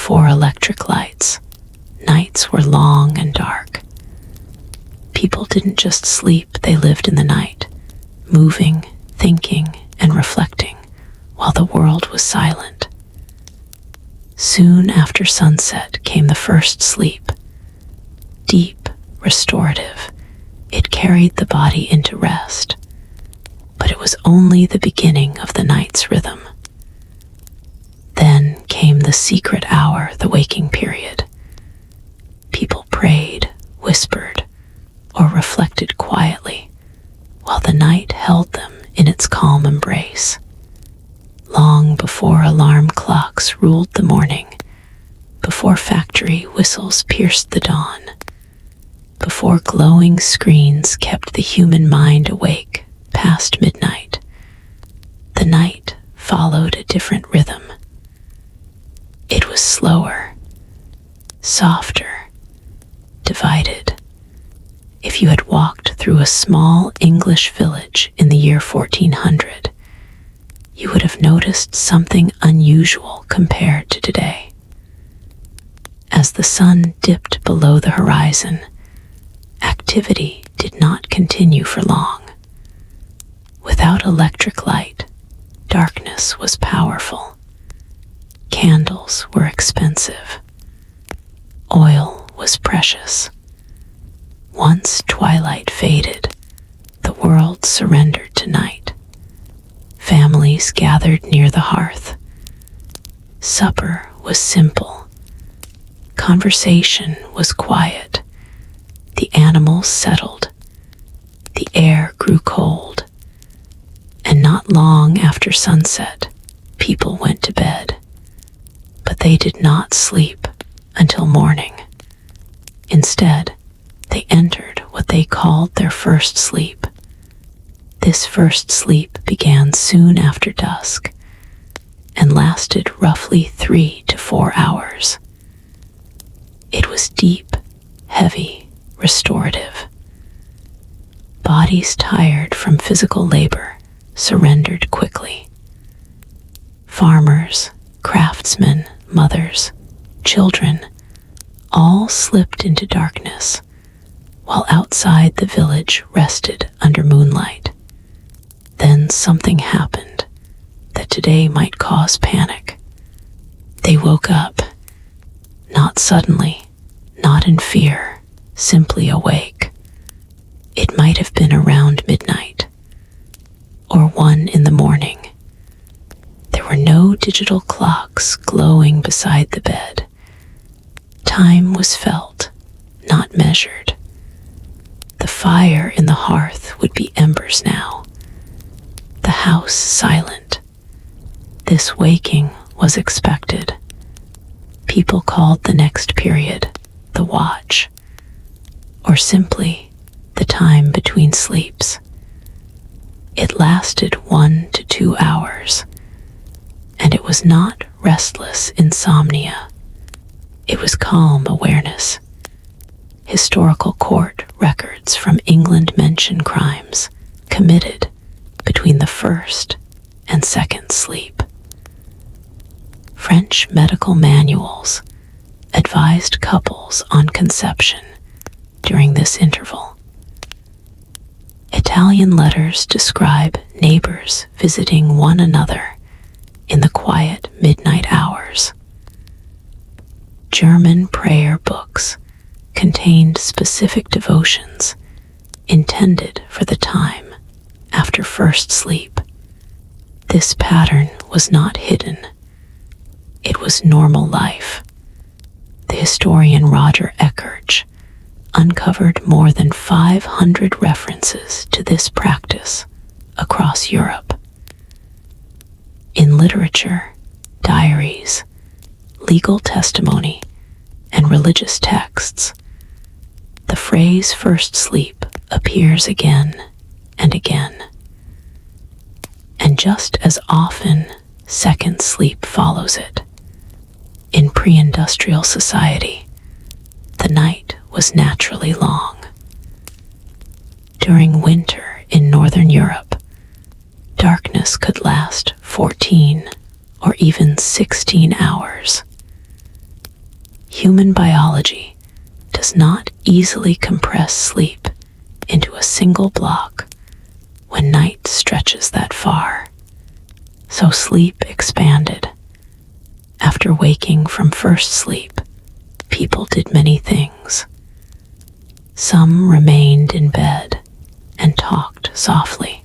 before electric lights, nights were long and dark. People didn't just sleep, they lived in the night, moving, thinking, and reflecting while the world was silent. Soon after sunset came the first sleep. Deep, restorative, it carried the body into rest. But it was only the beginning of the night's rhythm. Then came the secret hour, the waking period. People prayed, whispered, or reflected quietly, while the night held them in its calm embrace. Long before alarm clocks ruled the morning, before factory whistles pierced the dawn, before glowing screens kept the human mind awake past midnight, the night followed a different rhythm. It was slower, softer, divided. If you had walked through a small English village in the year 1400, you would have noticed something unusual compared to today. As the sun dipped below the horizon, activity did not continue for long. Without electric light, darkness was powerful. Candles were expensive. Oil was precious. Once twilight faded, the world surrendered to night. Families gathered near the hearth. Supper was simple. Conversation was quiet. The animals settled. The air grew cold. And not long after sunset, people went to bed. But they did not sleep until morning. Instead, they entered what they called their first sleep. This first sleep began soon after dusk and lasted roughly 3 to 4 hours. It was deep, heavy, restorative. Bodies tired from physical labor surrendered quickly. Farmers, craftsmen, mothers, children, all slipped into darkness, while outside the village rested under moonlight. Then something happened that today might cause panic. They woke up, not suddenly, not in fear, simply awake. It might have been around midnight, or 1 in the morning. There were no digital clocks glowing beside the bed. Time was felt, not measured. The fire in the hearth would be embers now. The house silent. This waking was expected. People called the next period the watch, or simply the time between sleeps. It lasted 1 to 2 hours, and it was not restless insomnia. It was calm awareness. Historical court records from England mention crimes committed between the first and second sleep. French medical manuals advised couples on conception during this interval. Italian letters describe neighbors visiting one another in the quiet midnight hours. German prayer books contained specific devotions intended for the time after first sleep. This pattern was not hidden. It was normal life. The historian Roger Eckarch uncovered more than 500 references to this practice across Europe. In literature, diaries, legal testimony, and religious texts, the phrase first sleep appears again and again. And just as often, second sleep follows it. In pre-industrial society, the night was naturally long. During winter in Northern Europe, darkness could last 14 or even 16 hours. Human biology does not easily compress sleep into a single block when night stretches that far. So sleep expanded. After waking from first sleep, people did many things. Some remained in bed and talked softly.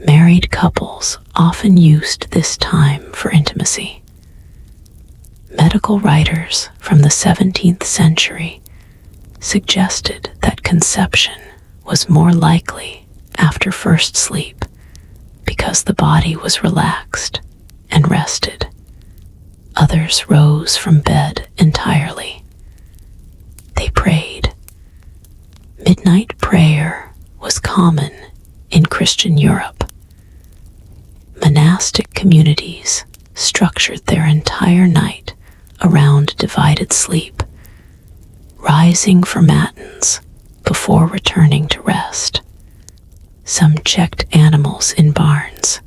Married couples often used this time for intimacy. Medical writers from the 17th century suggested that conception was more likely after first sleep because the body was relaxed and rested. Others rose from bed entirely. They prayed. Midnight prayer was common in Christian Europe. Monastic communities structured their entire night around divided sleep, rising for matins before returning to rest. Some checked animals in barns.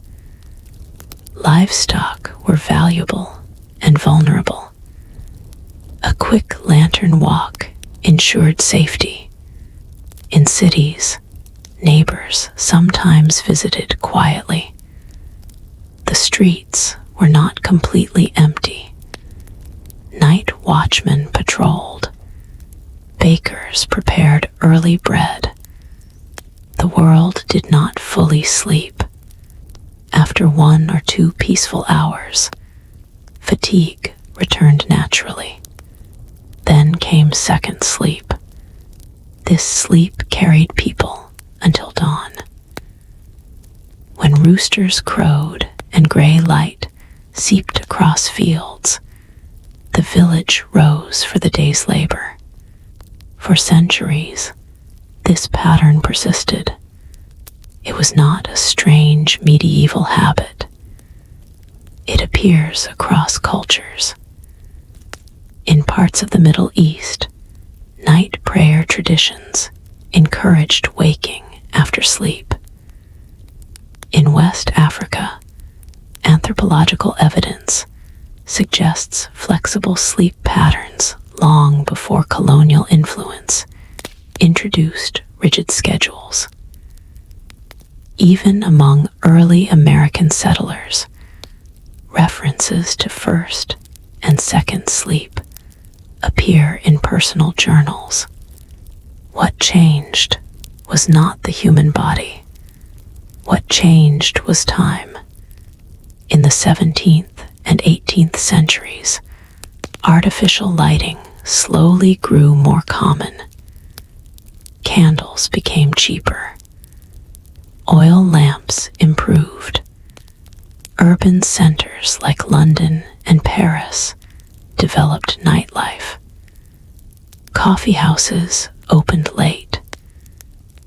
Livestock were valuable and vulnerable. A quick lantern walk ensured safety. In cities, neighbors sometimes visited quietly. The streets were not completely empty. Night watchmen patrolled. Bakers prepared early bread. The world did not fully sleep. After 1 or 2 peaceful hours, fatigue returned naturally. Then came second sleep. This sleep carried people until dawn. When roosters crowed and gray light seeped across fields, the village rose for the day's labor. For centuries, this pattern persisted. It was not a strange medieval habit. It appears across cultures. In parts of the Middle East, night prayer traditions encouraged waking after sleep. In West Africa, anthropological evidence suggests flexible sleep patterns long before colonial influence introduced rigid schedules. Even among early American settlers, references to first and second sleep appear in personal journals. What changed was not the human body. What changed was time. In the 17th and 18th centuries, artificial lighting slowly grew more common. Candles became cheaper. Oil lamps improved. Urban centers like London and Paris developed nightlife. Coffee houses opened late.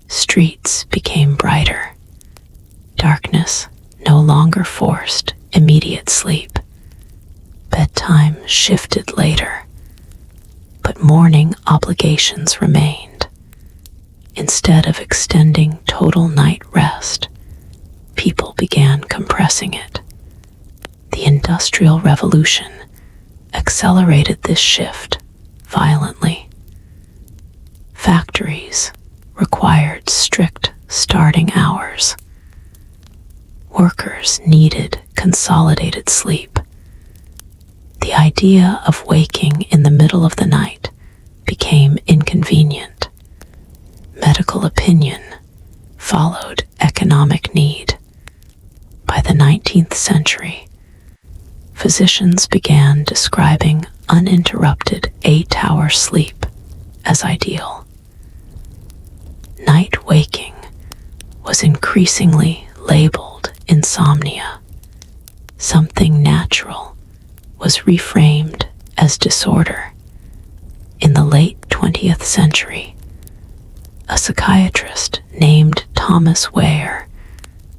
Streets became brighter. Darkness no longer forced immediate sleep. Bedtime shifted later, but morning obligations remained. Instead of extending total night rest, people began compressing it. The Industrial Revolution accelerated this shift violently. Factories required strict starting hours. Workers needed consolidated sleep. The idea of waking in the middle of the night became inconvenient. Medical opinion followed economic need. By the 19th century, physicians began describing uninterrupted 8-hour sleep as ideal. Night waking was increasingly labeled insomnia. Something natural was reframed as disorder. In the late 20th century, a psychiatrist named Thomas Weir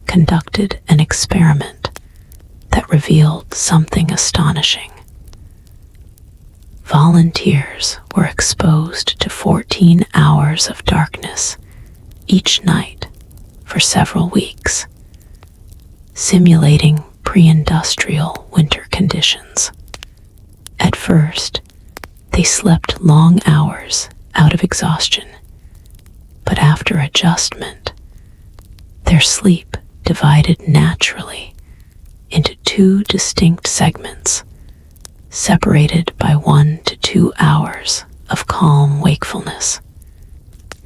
conducted an experiment that revealed something astonishing. Volunteers were exposed to 14 hours of darkness each night for several weeks, simulating pre-industrial winter conditions. At first, They slept long hours out of exhaustion, but after adjustment, their sleep divided naturally into two distinct segments, separated by 1 to 2 hours of calm wakefulness.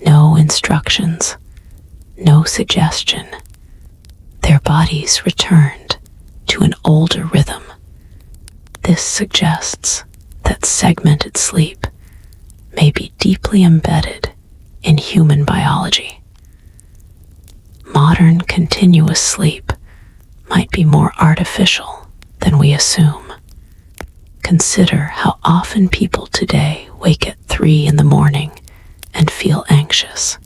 No instructions, no suggestion. Their bodies returned to an older rhythm. This suggests that segmented sleep may be deeply embedded in human biology. Modern continuous sleep might be more artificial than we assume. Consider how often people today wake at 3 in the morning and feel anxious.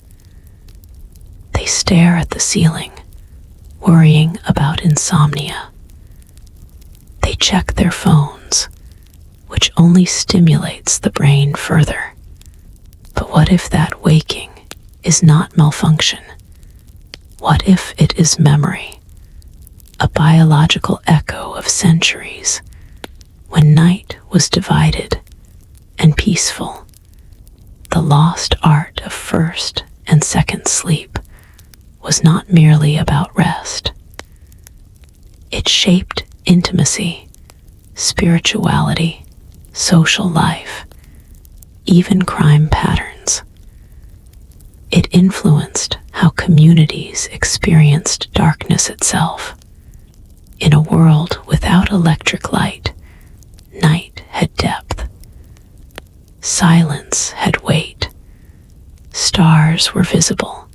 They stare at the ceiling, worrying about insomnia. They check their phones, which only stimulates the brain further. But what if that waking is not malfunction? What if it is memory, a biological echo of centuries when night was divided and peaceful? The lost art of first and second sleep was not merely about rest. It shaped intimacy, spirituality, social life, even crime patterns. It influenced how communities experienced darkness itself. In a world without electric light, night had depth. Silence had weight. Stars were visible.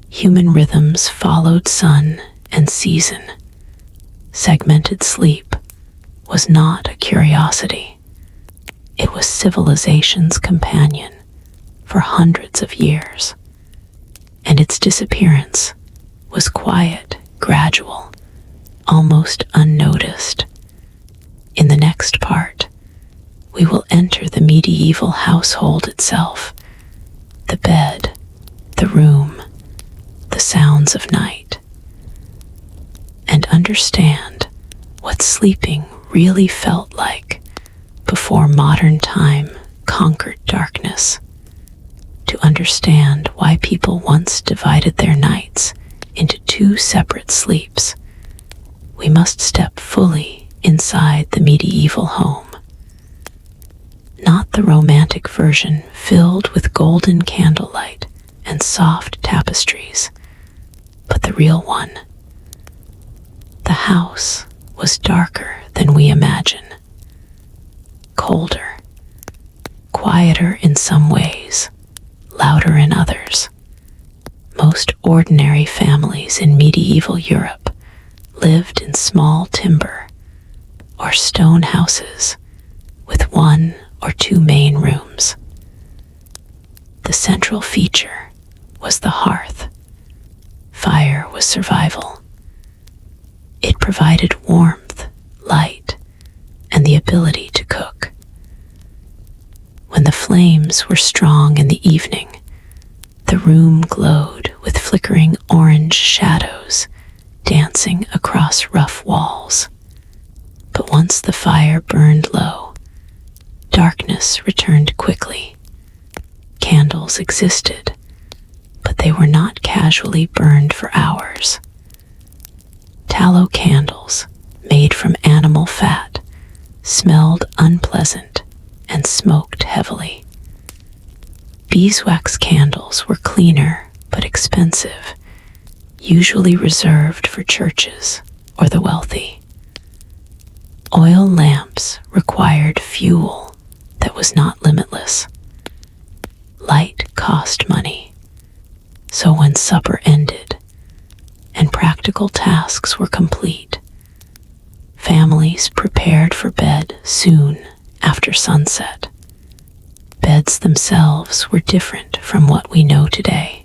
Human rhythms followed sun and season. Segmented sleep was not a curiosity. It was civilization's companion for hundreds of years, and its disappearance was quiet, gradual, almost unnoticed. In the next part, we will enter the medieval household itself, the bed, the room, the sounds of night, and understand what sleeping really felt like before modern time conquered darkness. To understand why people once divided their nights into two separate sleeps, we must step fully inside the medieval home. Not the romantic version filled with golden candlelight and soft tapestries, but the real one. The house was darker than we imagine, colder, quieter in some ways, louder in others. Most ordinary families in medieval Europe lived in small timber or stone houses with 1 or 2 main rooms. The central feature was the hearth. Fire was survival. It provided warmth, light, and the ability to cook. When the flames were strong in the evening, the room glowed with flickering orange shadows dancing across rough walls. But once the fire burned low, darkness returned quickly. Candles existed, but they were not casually burned for hours. Tallow candles, made from animal fat, smelled unpleasant and smoked heavily. Beeswax candles were cleaner but expensive, usually reserved for churches or the wealthy. Oil lamps required fuel that was not limitless. Light cost money, so when supper ended and practical tasks were complete, families prepared for bed soon after sunset. Beds themselves were different from what we know today.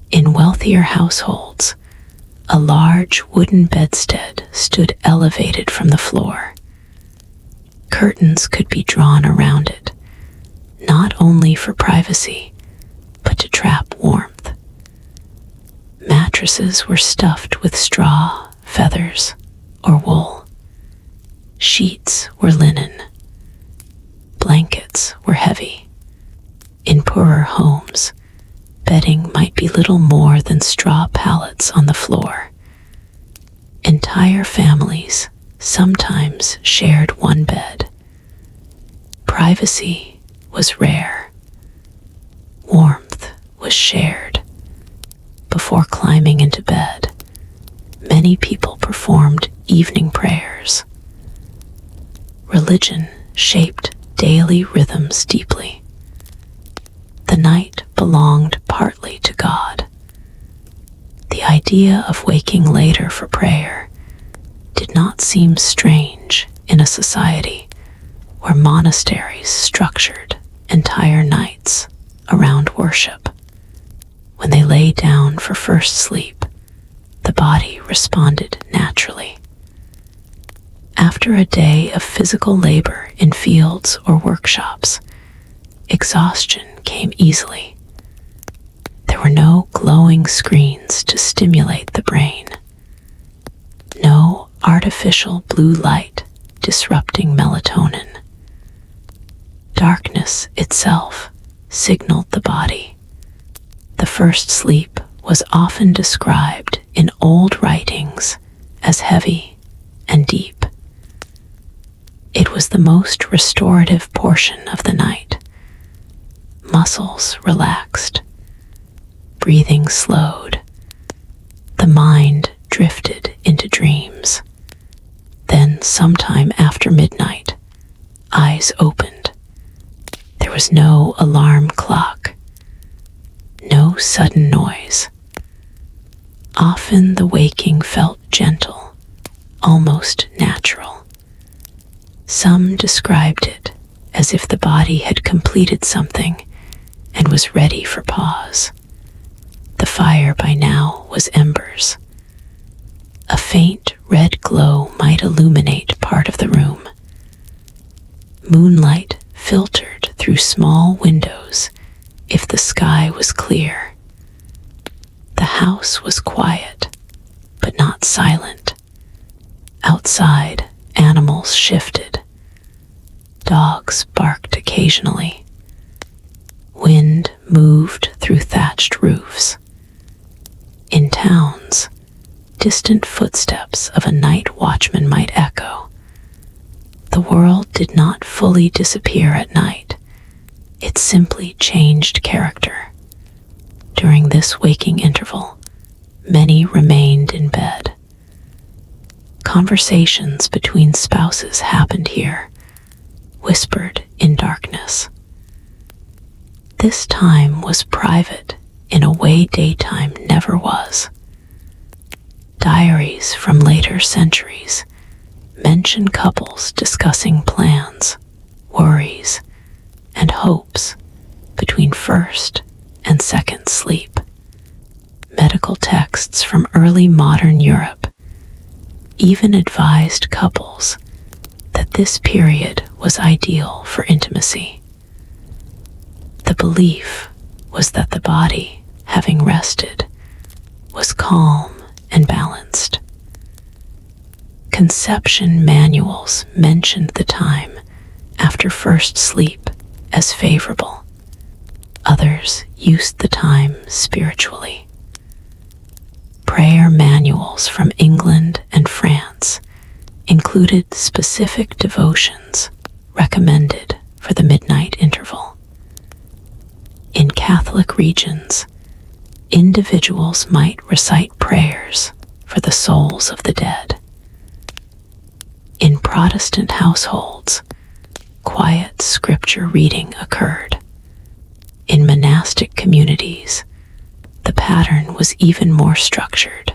In wealthier households, a large wooden bedstead stood elevated from the floor. Curtains could be drawn around it, not only for privacy, but to trap warmth. Mattresses were stuffed with straw, feathers, or wool. Sheets were linen. homes, bedding might be little more than straw pallets on the floor. Entire families sometimes shared one bed. Privacy was rare. Warmth was shared. Before climbing into bed, many people performed evening prayers. Religion shaped daily rhythms deeply. The night belonged partly to God. The idea of waking later for prayer did not seem strange in a society where monasteries structured entire nights around worship. When they lay down for first sleep, the body responded naturally. After a day of physical labor in fields or workshops, exhaustion came easily. There were no glowing screens to stimulate the brain, no artificial blue light disrupting melatonin. Darkness itself signaled the body. The first sleep was often described in old writings as heavy and deep. It was the most restorative portion of the night. Muscles relaxed, breathing slowed, the mind drifted into dreams. Then, sometime after midnight, eyes opened. There was no alarm clock, no sudden noise. Often the waking felt gentle, almost natural. Some described it as if the body had completed something and was ready for pause. The fire by now was embers. A faint red glow might illuminate part of the room. Moonlight filtered through small windows if the sky was clear. The house was quiet, but not silent. Outside, animals shifted. Dogs barked occasionally. Wind moved through thatched roofs. In towns, distant footsteps of a night watchman might echo. The world did not fully disappear at night. It simply changed character. During this waking interval, many remained in bed. Conversations between spouses happened here, whispered in darkness. This time was private in a way daytime never was. Diaries from later centuries mention couples discussing plans, worries, and hopes between first and second sleep. Medical texts from early modern Europe even advised couples that this period was ideal for intimacy. The belief was that the body, having rested, was calm and balanced. Conception manuals mentioned the time after first sleep as favorable. Others used the time spiritually. Prayer manuals from England and France included specific devotions recommended for the midnight interval. In Catholic regions, individuals might recite prayers for the souls of the dead. In Protestant households, quiet scripture reading occurred. In monastic communities, the pattern was even more structured.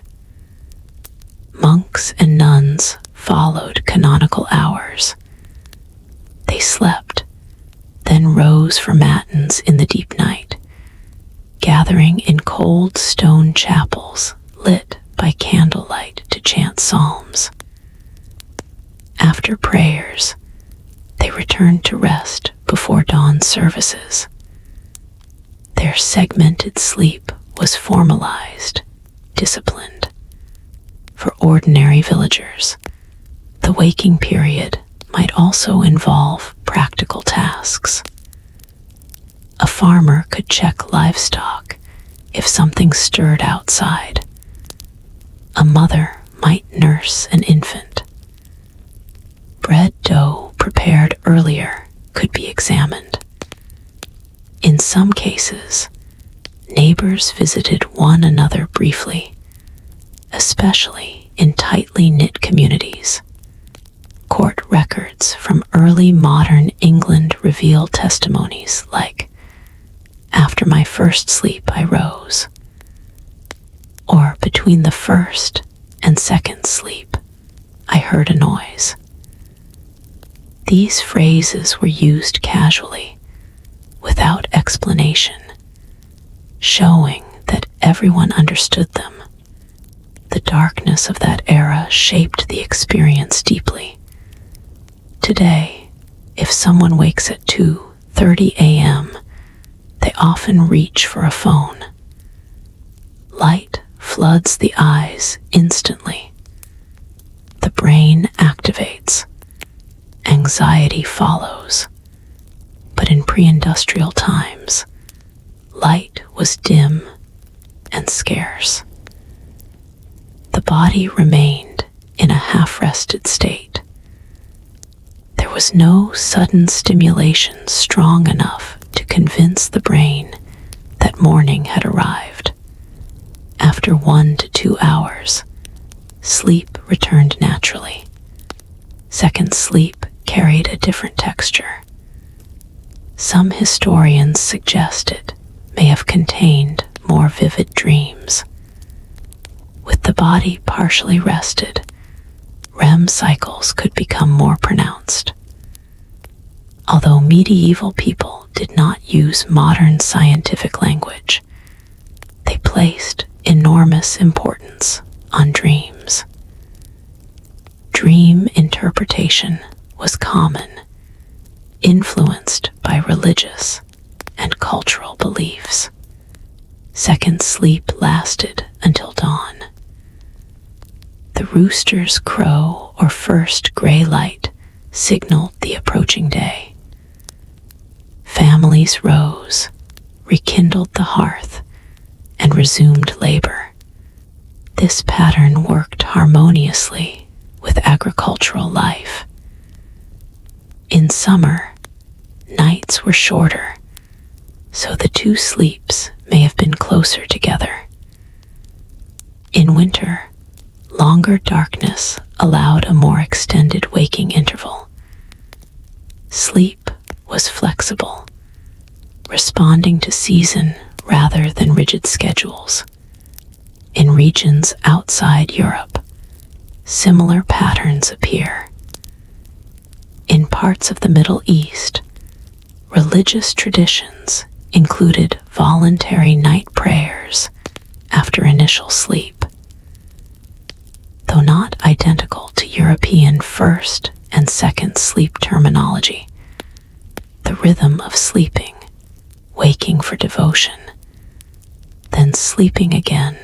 Monks and nuns followed canonical hours. They slept, then rose for matins in the deep night, gathering in cold stone chapels lit by candlelight to chant psalms. After prayers, they returned to rest before dawn services. Their segmented sleep was formalized, disciplined. For ordinary villagers, the waking period might also involve practical tasks. A farmer could check livestock if something stirred outside. A mother might nurse an infant. Bread dough prepared earlier could be examined. In some cases, neighbors visited one another briefly, especially in tightly knit communities. Court records from early modern England reveal testimonies like, "After my first sleep I rose," or "Between the first and second sleep I heard a noise." These phrases were used casually, without explanation, showing that everyone understood them. The darkness of that era shaped the experience deeply. Today, if someone wakes at 2:30 a.m., they often reach for a phone. Light floods the eyes instantly. The brain activates. Anxiety follows. But in pre-industrial times, light was dim and scarce. The body remained in a half-rested state. There was no sudden stimulation strong enough to convince the brain that morning had arrived. After 1 to 2 hours, sleep returned naturally. Second sleep carried a different texture. Some historians suggest it may have contained more vivid dreams. With the body partially rested, REM cycles could become more pronounced. Although medieval people did not use modern scientific language, they placed enormous importance on dreams. Dream interpretation was common, influenced by religious and cultural beliefs. Second sleep lasted until dawn. The rooster's crow or first gray light signaled the approaching day. Families rose, rekindled the hearth, and resumed labor. This pattern worked harmoniously with agricultural life. In summer, nights were shorter, so the two sleeps may have been closer together. In winter, longer darkness allowed a more extended waking interval. Sleep was flexible, responding to season rather than rigid schedules. In regions outside Europe, similar patterns appear. In parts of the Middle East, religious traditions included voluntary night prayers after initial sleep. Though not identical to European first and second sleep terminology, the rhythm of sleeping, waking for devotion, then sleeping again,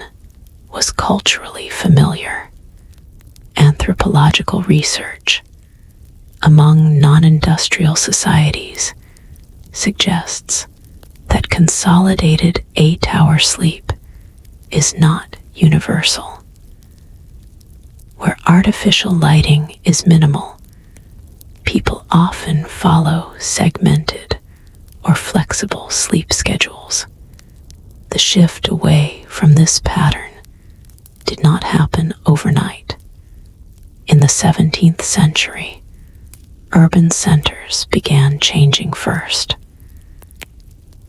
was culturally familiar. Anthropological research among non-industrial societies suggests that consolidated 8-hour sleep is not universal. Where artificial lighting is minimal, people often follow segmented or flexible sleep schedules. The shift away from this pattern did not happen overnight. In the 17th century, urban centers began changing first.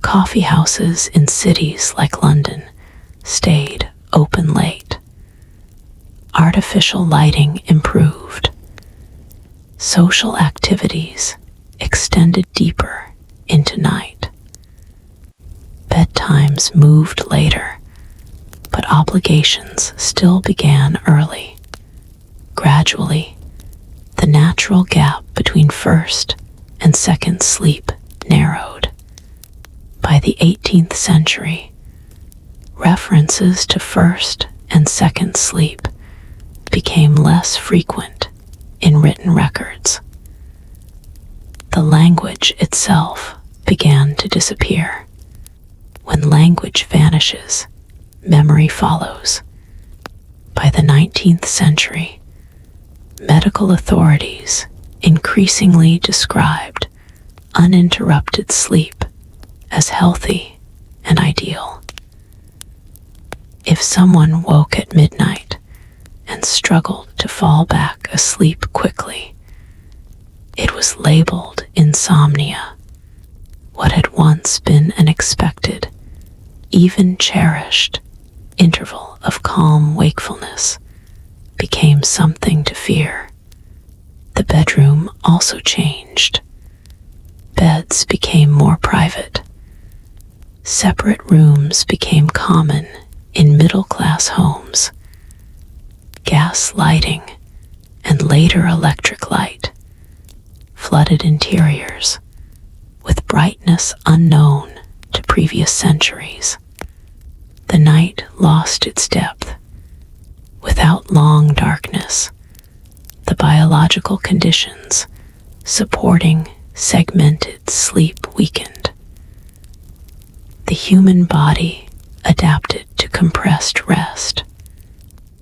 Coffee houses in cities like London stayed open late. Artificial lighting improved. Social activities extended deeper into night. Bedtimes moved later, but obligations still began early. Gradually, the natural gap between first and second sleep narrowed. By the 18th century, references to first and second sleep became less frequent in written records. The language itself began to disappear. When language vanishes, memory follows. By the 19th century, medical authorities increasingly described uninterrupted sleep as healthy and ideal. If someone woke at midnight and struggled to fall back asleep quickly, it was labeled insomnia. What had once been an expected, even cherished, interval of calm wakefulness became something to fear. The bedroom also changed. Beds became more private. Separate rooms became common in middle-class homes. Gas lighting and later electric light flooded interiors with brightness unknown to previous centuries. The night lost its depth. Without long darkness, the biological conditions supporting segmented sleep weakened. The human body adapted to compressed rest,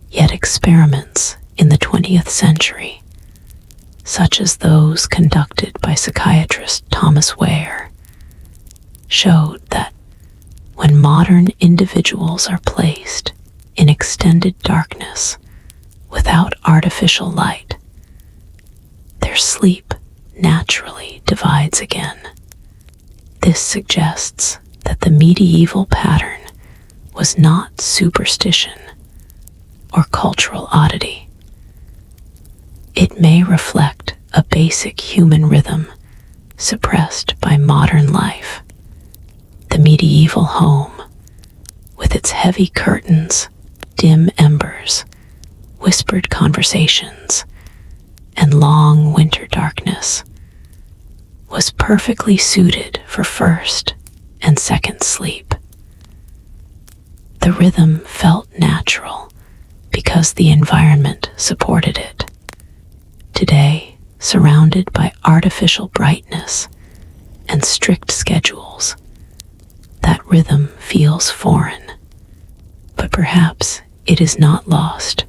yet experiments in the 20th century, such as those conducted by psychiatrist Thomas Weir, showed that when modern individuals are placed in extended darkness without artificial light, their sleep naturally divides again. This suggests that the medieval pattern was not superstition or cultural oddity. It may reflect a basic human rhythm suppressed by modern life. The medieval home, with its heavy curtains, dim embers, whispered conversations, and long winter darkness, was perfectly suited for first and second sleep. The rhythm felt natural because the environment supported it. Today, surrounded by artificial brightness and strict schedules, that rhythm feels foreign. But perhaps it is not lost.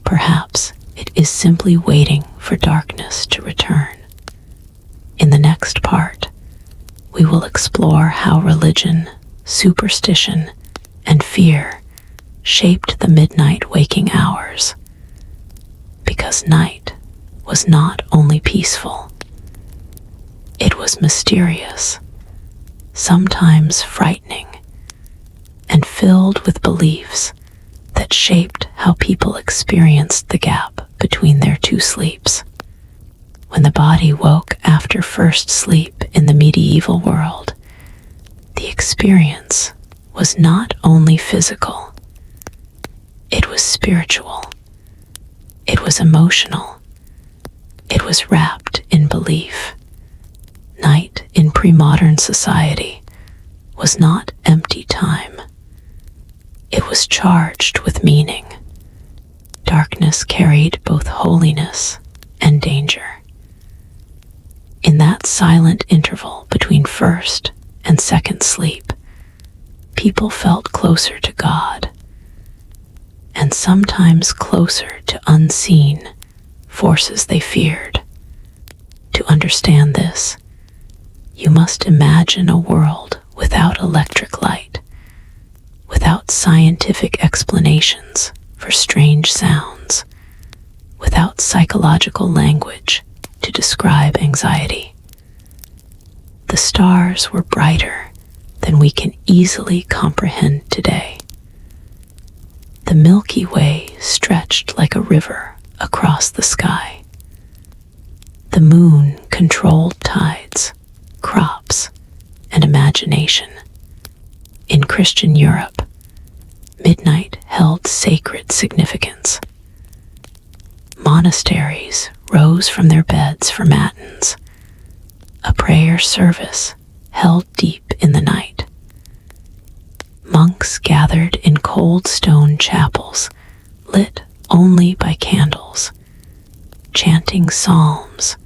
Perhaps it is simply waiting for darkness to return. In the next part, we will explore how religion, superstition, and fear shaped the midnight waking hours. Because night was not only peaceful, it was mysterious, sometimes frightening, and filled with beliefs that shaped how people experienced the gap between their two sleeps. When the body woke after first sleep in the medieval world, the experience was not only physical, it was spiritual, it was emotional, it was wrapped in belief. Night in pre-modern society was not empty time. It was charged with meaning. Darkness carried both holiness and danger. In that silent interval between first and second sleep, people felt closer to God, and sometimes closer to unseen forces they feared. To understand this, you must imagine a world without electric light, without scientific explanations for strange sounds, without psychological language to describe anxiety. The stars were brighter than we can easily comprehend today. The Milky Way stretched like a river across the sky. The moon controlled tides, crops, and imagination. In Christian Europe, midnight held sacred significance. Monasteries rose from their beds for matins, a prayer service held deep in the night. Monks gathered in cold stone chapels, lit only by candles, chanting psalms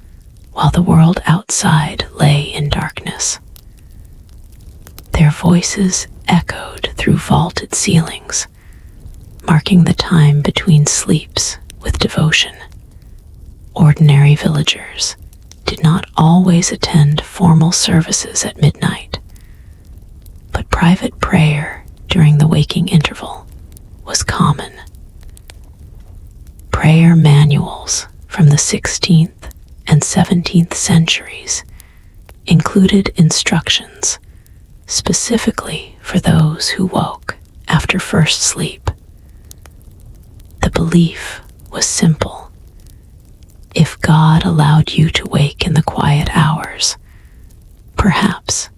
while the world outside lay in darkness. Their Their voices echoed through vaulted ceilings, marking the time between sleeps with devotion. Ordinary villagers did not always attend formal services at midnight, but private prayer during the waking interval was common. Prayer manuals from the 16th and 17th centuries included instructions specifically for those who woke after first sleep. The belief was simple. If God allowed you to wake in the quiet hours, perhaps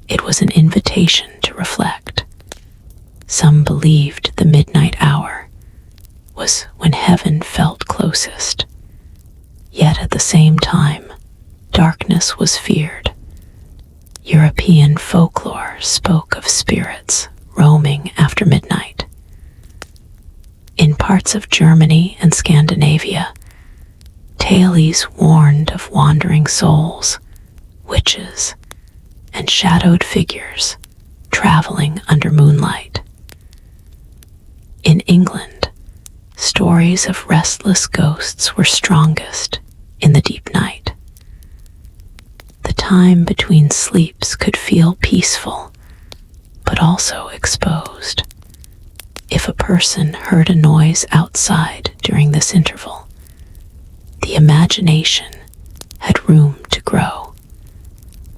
it was an invitation to reflect. Some believed the midnight hour was when heaven felt closest. Yet at the same time, darkness was feared. European folklore spoke of spirits roaming after midnight. In parts of Germany and Scandinavia, tales warned of wandering souls, witches, and shadowed figures traveling under moonlight. In England, stories of restless ghosts were strongest in the deep night. The time between sleeps could feel peaceful, but also exposed. If a person heard a noise outside during this interval, the imagination had room to grow.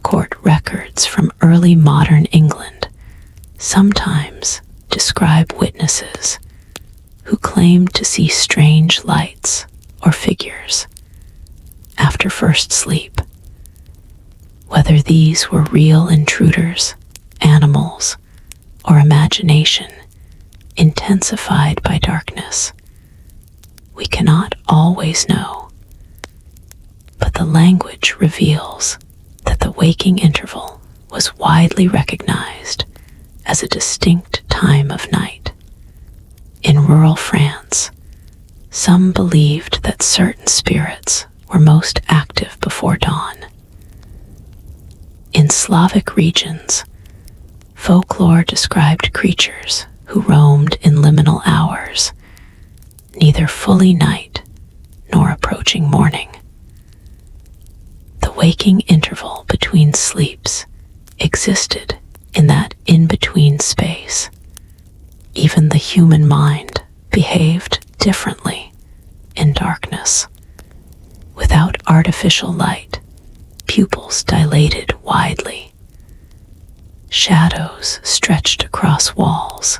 Court records from early modern England sometimes describe witnesses who claimed to see strange lights or figures after first sleep. Whether these were real intruders, animals, or imagination intensified by darkness, we cannot always know. But the language reveals that the waking interval was widely recognized as a distinct time of night. In rural France, some believed that certain spirits were most active before dawn. In Slavic regions, folklore described creatures who roamed in liminal hours, neither fully night nor approaching morning. The waking interval between sleeps existed in that in-between space. Even the human mind behaved differently in darkness. Without artificial light, pupils dilated widely. Shadows stretched across walls.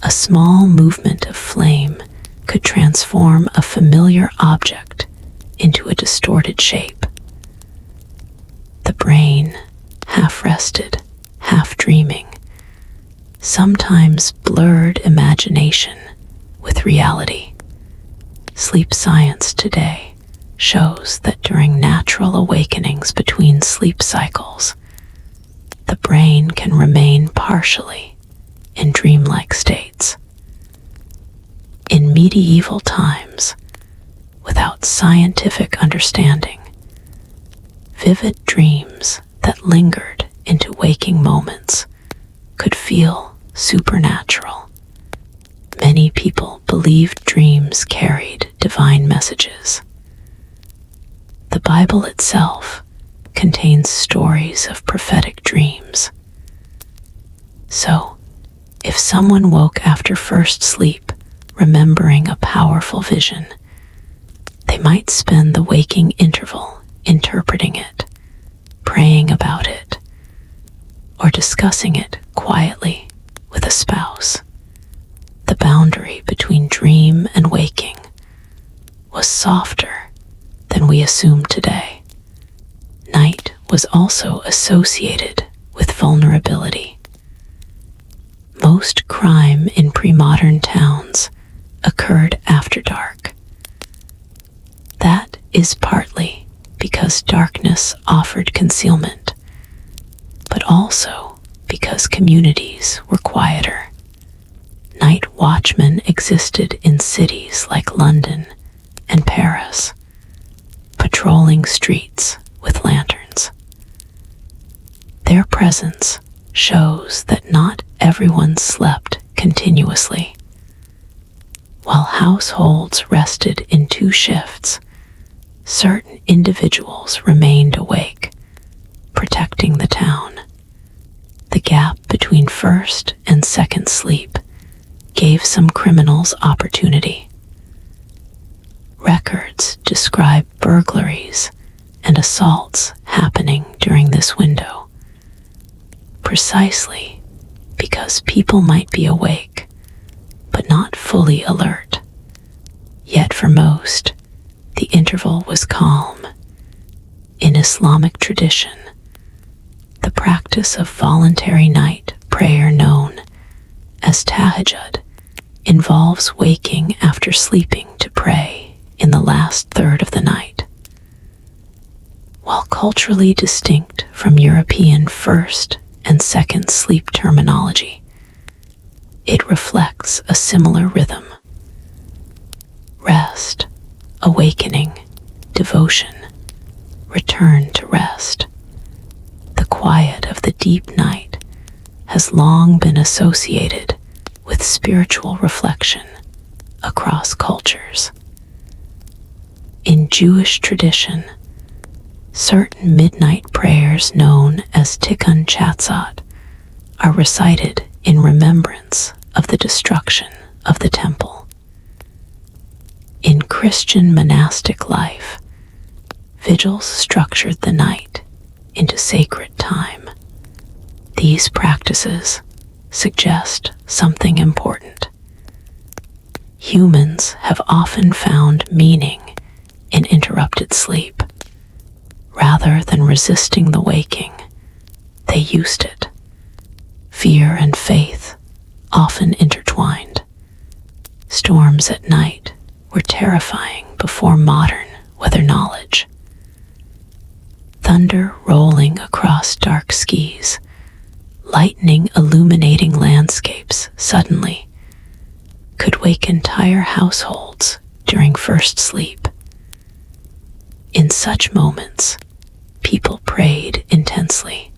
A small movement of flame could transform a familiar object into a distorted shape. The brain, half rested, half dreaming, sometimes blurred imagination with reality. Sleep science today shows that during natural awakenings between sleep cycles, the brain can remain partially in dreamlike states. In medieval times, without scientific understanding, vivid dreams that lingered into waking moments could feel supernatural. Many people believed dreams carried divine messages. The Bible itself contains stories of prophetic dreams. So, if someone woke after first sleep remembering a powerful vision, they might spend the waking interval interpreting it, praying about it, or discussing it quietly with a spouse. The boundary between dream and waking was softer than we assume today. Night was also associated with vulnerability. Most crime in pre-modern towns occurred after dark. That is partly because darkness offered concealment, but also because communities were quieter. Night watchmen existed in cities like London and Paris, patrolling streets with lanterns. Their presence shows that not everyone slept continuously. While households rested in 2 shifts, certain individuals remained awake, protecting the town. The gap between first and second sleep gave some criminals opportunity. Records describe burglaries and assaults happening during this window, precisely because people might be awake but not fully alert. Yet for most, the interval was calm. In Islamic tradition, the practice of voluntary night prayer known as tahajjud involves waking after sleeping to pray in the last third of the night. While culturally distinct from European first and second sleep terminology, it reflects a similar rhythm. Rest, awakening, devotion, return to rest. The quiet of the deep night has long been associated with spiritual reflection across cultures. In Jewish tradition, certain midnight prayers known as Tikkun Chatzot are recited in remembrance of the destruction of the temple. In Christian monastic life, vigils structured the night into sacred time. These practices suggest something important. Humans have often found meaning in interrupted sleep. Rather than resisting the waking, they used it. Fear and faith often intertwined. Storms at night were terrifying before modern weather knowledge. Thunder rolling across dark skies, lightning illuminating landscapes suddenly, could wake entire households during first sleep. In such moments, people prayed intensely.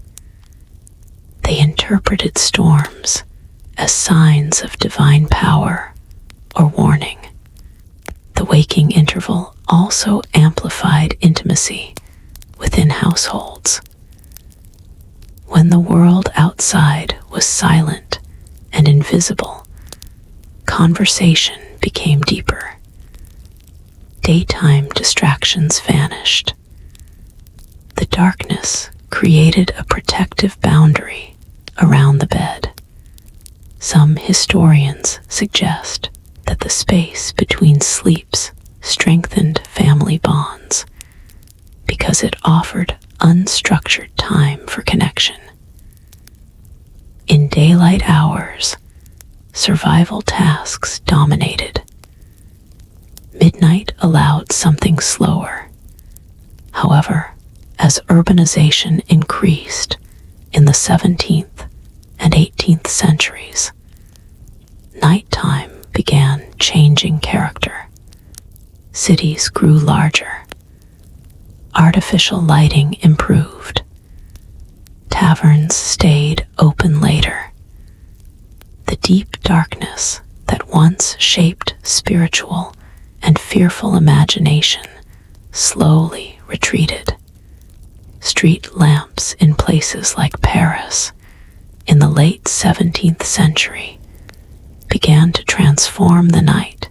They interpreted storms as signs of divine power or warning. The waking interval also amplified intimacy within households. When the world outside was silent and invisible, conversation became deeper. Daytime distractions vanished. The darkness created a protective boundary around the bed. Some historians suggest that the space between sleeps strengthened family bonds because it offered unstructured time for connection. In daylight hours, survival tasks dominated. Midnight allowed something slower. However, as urbanization increased in the 17th and 18th centuries, nighttime began changing character. Cities grew larger. Artificial lighting improved. Taverns stayed open later. The deep darkness that once shaped spiritual and fearful imagination slowly retreated. Street lamps in places like Paris in the late 17th century began to transform the night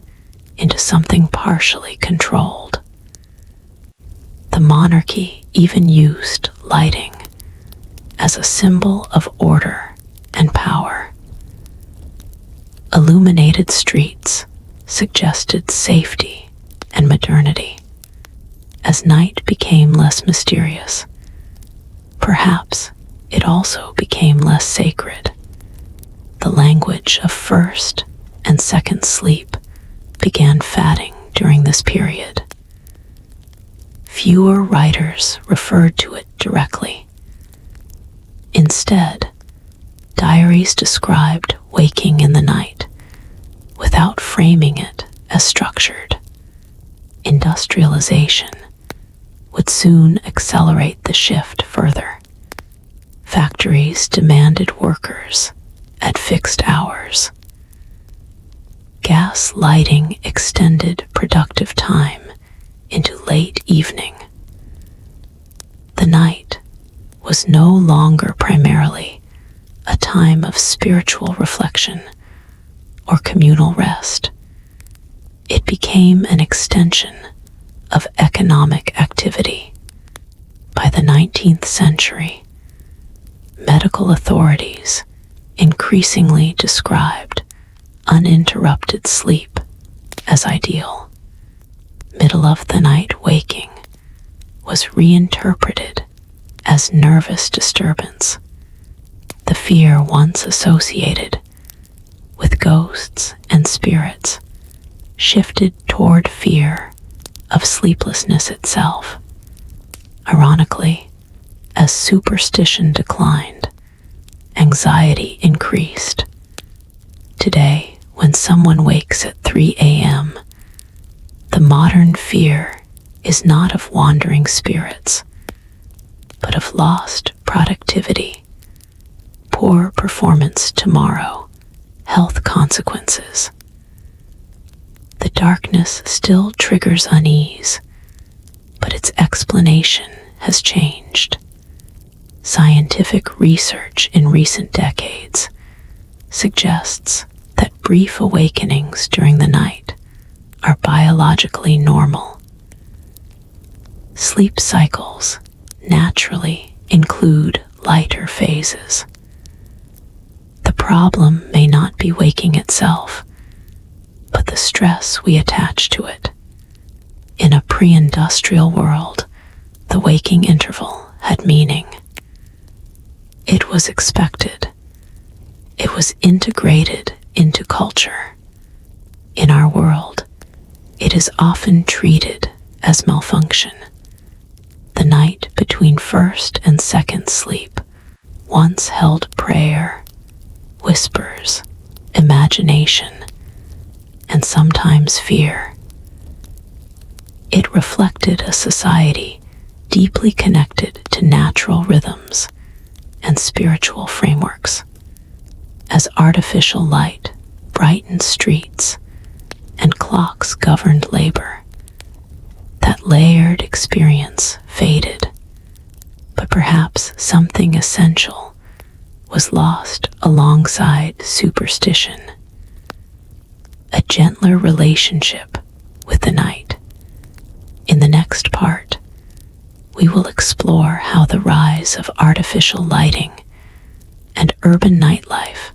into something partially controlled. The monarchy even used lighting as a symbol of order and power. Illuminated streets suggested safety and modernity. As night became less mysterious, perhaps it also became less sacred. The language of first and second sleep began fading during this period. Fewer writers referred to it directly. Instead, diaries described waking in the night without framing it as structured. Industrialization would soon accelerate the shift further. Factories demanded workers at fixed hours. Gas lighting extended productive time into late evening. The night was no longer primarily a time of spiritual reflection or communal rest. It became an extension of economic activity. By the 19th century, medical authorities increasingly described uninterrupted sleep as ideal. Middle-of-the-night waking was reinterpreted as nervous disturbance. The fear once associated with ghosts and spirits shifted toward fear of sleeplessness itself. Ironically, as superstition declined, anxiety increased. Today, when someone wakes at 3 a.m., the modern fear is not of wandering spirits, but of lost productivity, poor performance tomorrow, health consequences. The darkness still triggers unease, but its explanation has changed. Scientific research in recent decades suggests that brief awakenings during the night are biologically normal. Sleep cycles naturally include lighter phases. The problem may not be waking itself, but the stress we attach to it. In a pre-industrial world, the waking interval had meaning. It was expected. It was integrated into culture. In our world, it is often treated as malfunction. The night between first and second sleep once held prayer, whispers, imagination, and sometimes fear. It reflected a society deeply connected to natural rhythms and spiritual frameworks. As artificial light brightened streets and clocks governed labor, that layered experience faded, but perhaps something essential was lost alongside superstition. A gentler relationship with the night. In the next part, we will explore how the rise of artificial lighting and urban nightlife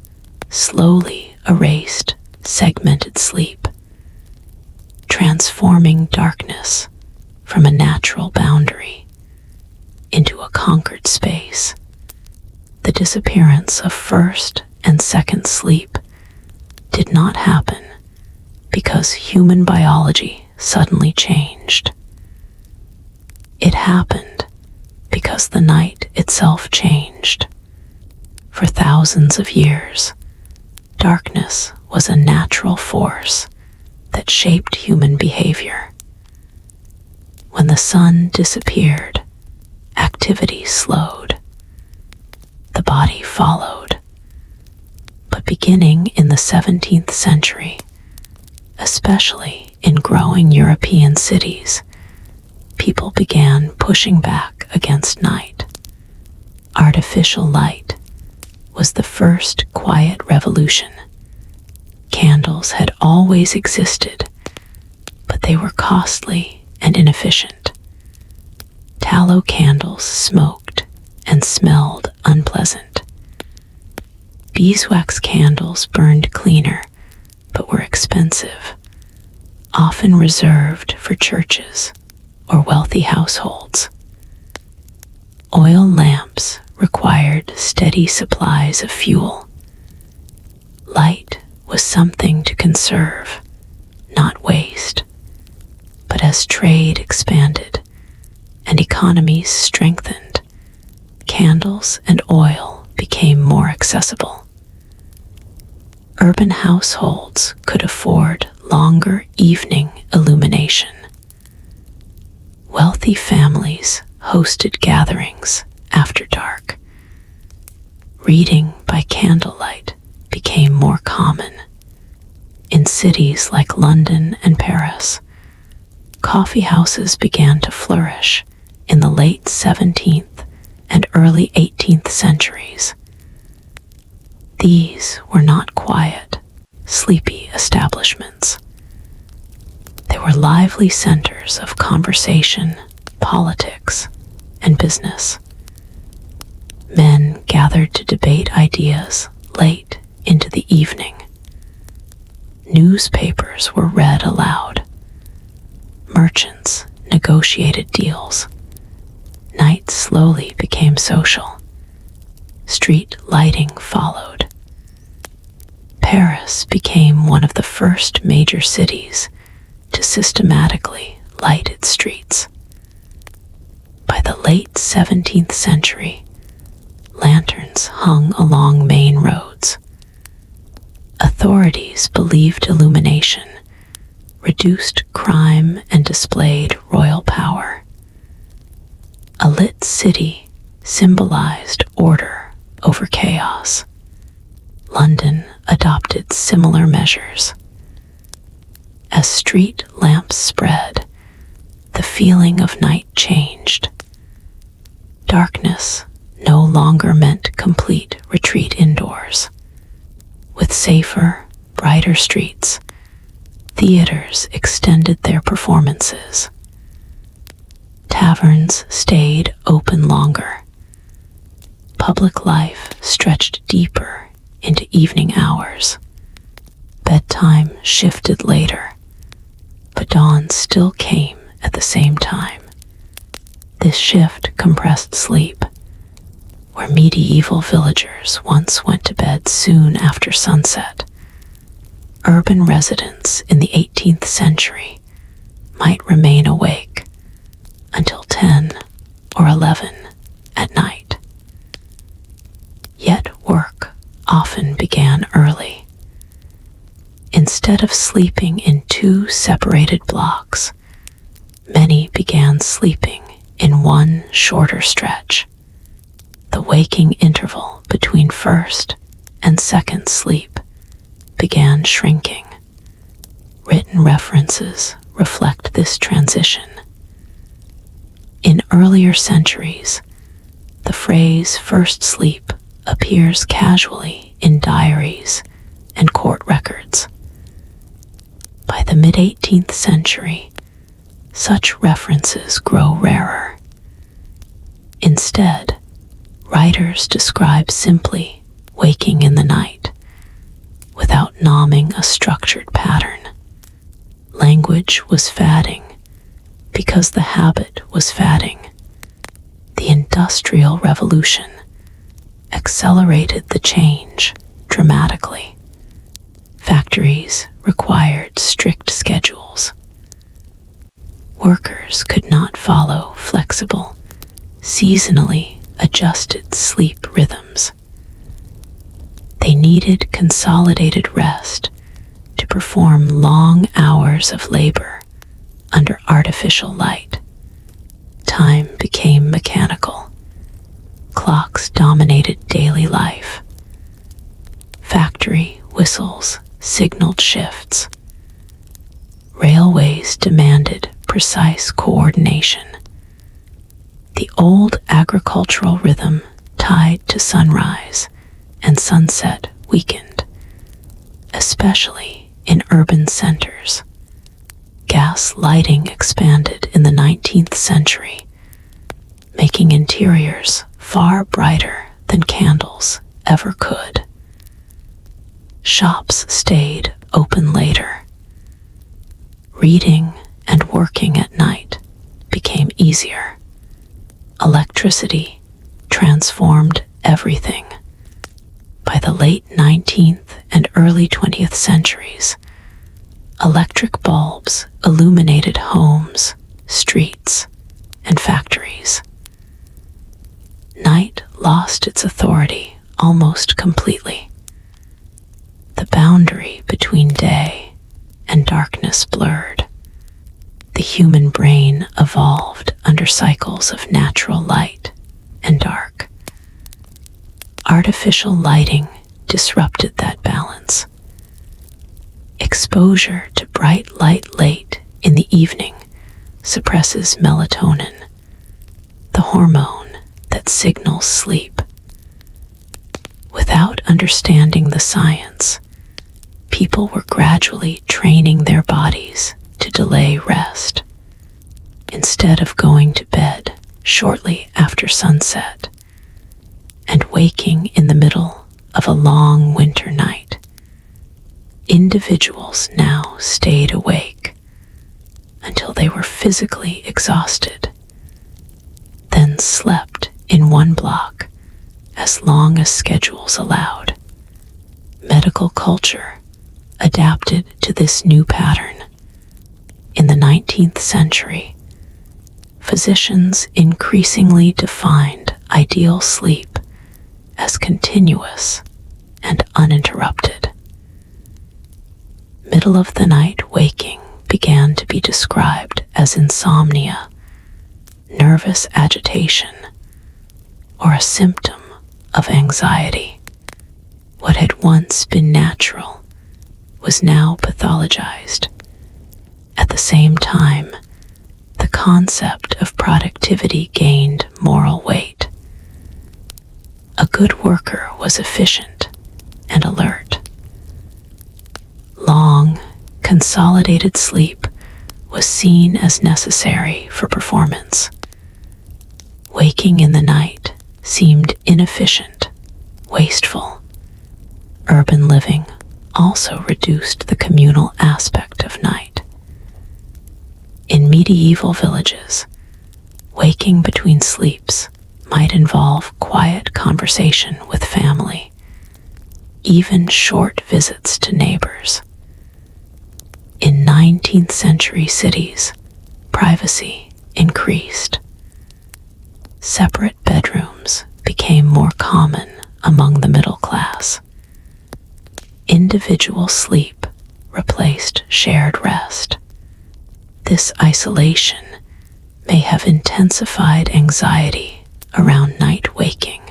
slowly erased segmented sleep, transforming darkness from a natural boundary into a conquered space. The disappearance of first and second sleep did not happen because human biology suddenly changed. It happened because the night itself changed. For thousands of years, darkness was a natural force that shaped human behavior. When the sun disappeared, activity slowed. The body followed. But beginning in the 17th century, especially in growing European cities, people began pushing back against night. Artificial light was the first quiet revolution. Candles had always existed, but they were costly and inefficient. Tallow candles smoked and smelled unpleasant. Beeswax candles burned cleaner, but were expensive, often reserved for churches or wealthy households. Oil lamps required steady supplies of fuel. Light was something to conserve, not waste. But as trade expanded and economies strengthened, candles and oil became more accessible. Urban households could afford longer evening illumination. Wealthy families hosted gatherings after dark, Reading by candlelight became more common. In cities like London and Paris, coffee houses began to flourish in the late 17th and early 18th centuries. These were not quiet, sleepy establishments. They were lively centers of conversation, politics, and business. Men gathered to debate ideas late into the evening. Newspapers were read aloud. Merchants negotiated deals. Night slowly became social. Street lighting followed. Paris became one of the first major cities to systematically light its streets. By the late 17th century, lanterns hung along main roads. Authorities believed illumination reduced crime and displayed royal power. A lit city symbolized order over chaos. London adopted similar measures. As street lamps spread, the feeling of night changed. Darkness no longer meant complete retreat indoors. With safer, brighter streets, theaters extended their performances. Taverns stayed open longer. Public life stretched deeper into evening hours. Bedtime shifted later, but dawn still came at the same time. This shift compressed sleep. Where medieval villagers once went to bed soon after sunset, urban residents in the 18th century might remain awake until 10 or 11 at night. Yet work often began early. Instead of sleeping in two separated blocks, many began sleeping in one shorter stretch. The waking interval between first and second sleep began shrinking. Written references reflect this transition. In earlier centuries, the phrase first sleep appears casually in diaries and court records. By the mid-18th century, such references grow rarer. Instead, writers describe simply waking in the night, without nomming a structured pattern. Language was fading because the habit was fading. The Industrial Revolution accelerated the change dramatically. Factories required strict schedules. Workers could not follow flexible, seasonally adjusted sleep rhythms. They needed consolidated rest to perform long hours of labor under artificial light. Time became mechanical. Clocks dominated daily life. Factory whistles signaled shifts. Railways demanded precise coordination. The old agricultural rhythm tied to sunrise and sunset weakened, especially in urban centers. Gas lighting expanded in the 19th century, making interiors far brighter than candles ever could. Shops stayed open later. Reading and working at night became easier. Electricity transformed everything. By the late 19th and early 20th centuries, electric bulbs illuminated homes, streets, and factories. Night lost its authority almost completely. The boundary between day and darkness blurred. The human brain evolved under cycles of natural light and dark. artificial lighting disrupted that balance. Exposure to bright light late in the evening suppresses melatonin, the hormone that signals sleep. Without understanding the science, people were gradually training their bodies to delay rest. Instead of going to bed shortly after sunset and waking in the middle of a long winter night, individuals now stayed awake until they were physically exhausted, then slept in one block as long as schedules allowed. Medical culture adapted to this new pattern. In the 19th century, physicians increasingly defined ideal sleep as continuous and uninterrupted. Middle-of-the-night waking began to be described as insomnia, nervous agitation, or a symptom of anxiety. What had once been natural was now pathologized. At the same time, the concept of productivity gained moral weight. A good worker was efficient and alert. Long, consolidated sleep was seen as necessary for performance. Waking in the night seemed inefficient, wasteful. Urban living also reduced the communal aspect of night. In medieval villages, waking between sleeps might involve quiet conversation with family, even short visits to neighbors. In 19th century cities, privacy increased. Separate bedrooms became more common among the middle class. Individual sleep replaced shared rest. This isolation may have intensified anxiety around night waking.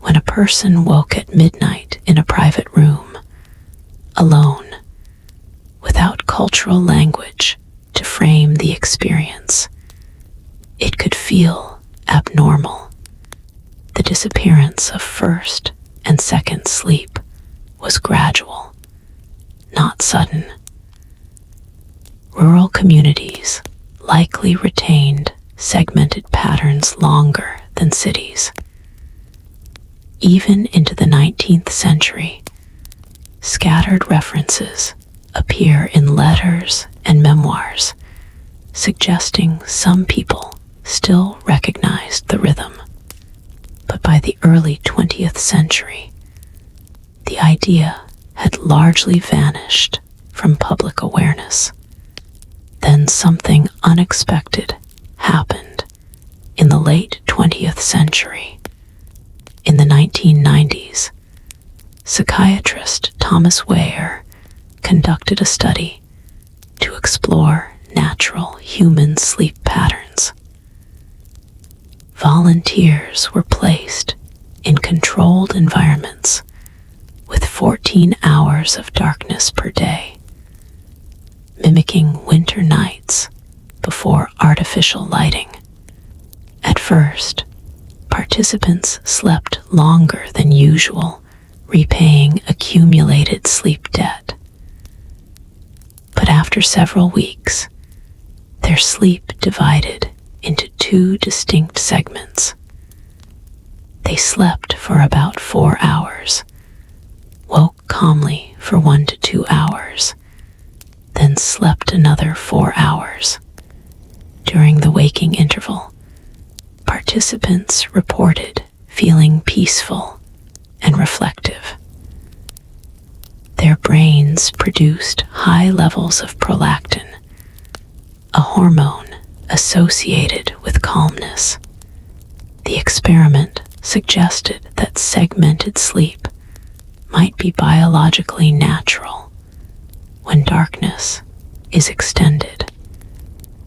When a person woke at midnight in a private room, alone, without cultural language to frame the experience, it could feel abnormal. The disappearance of first and second sleep was gradual, not sudden. Rural communities likely retained segmented patterns longer than cities. Even into the 19th century, scattered references appear in letters and memoirs, suggesting some people still recognized the rhythm. But by the early 20th century, the idea had largely vanished from public awareness. Then something unexpected happened in the late 20th century. In the 1990s, psychiatrist Thomas Weyer conducted a study to explore natural human sleep patterns. Volunteers were placed in controlled environments with 14 hours of darkness per day, mimicking winter nights before artificial lighting. At first, participants slept longer than usual, repaying accumulated sleep debt. But after several weeks, their sleep divided into two distinct segments. They slept for about 4 hours, woke calmly for 1 to 2 hours, then slept another 4 hours. During the waking interval, participants reported feeling peaceful and reflective. Their brains produced high levels of prolactin, a hormone associated with calmness. The experiment suggested that segmented sleep might be biologically natural when darkness is extended.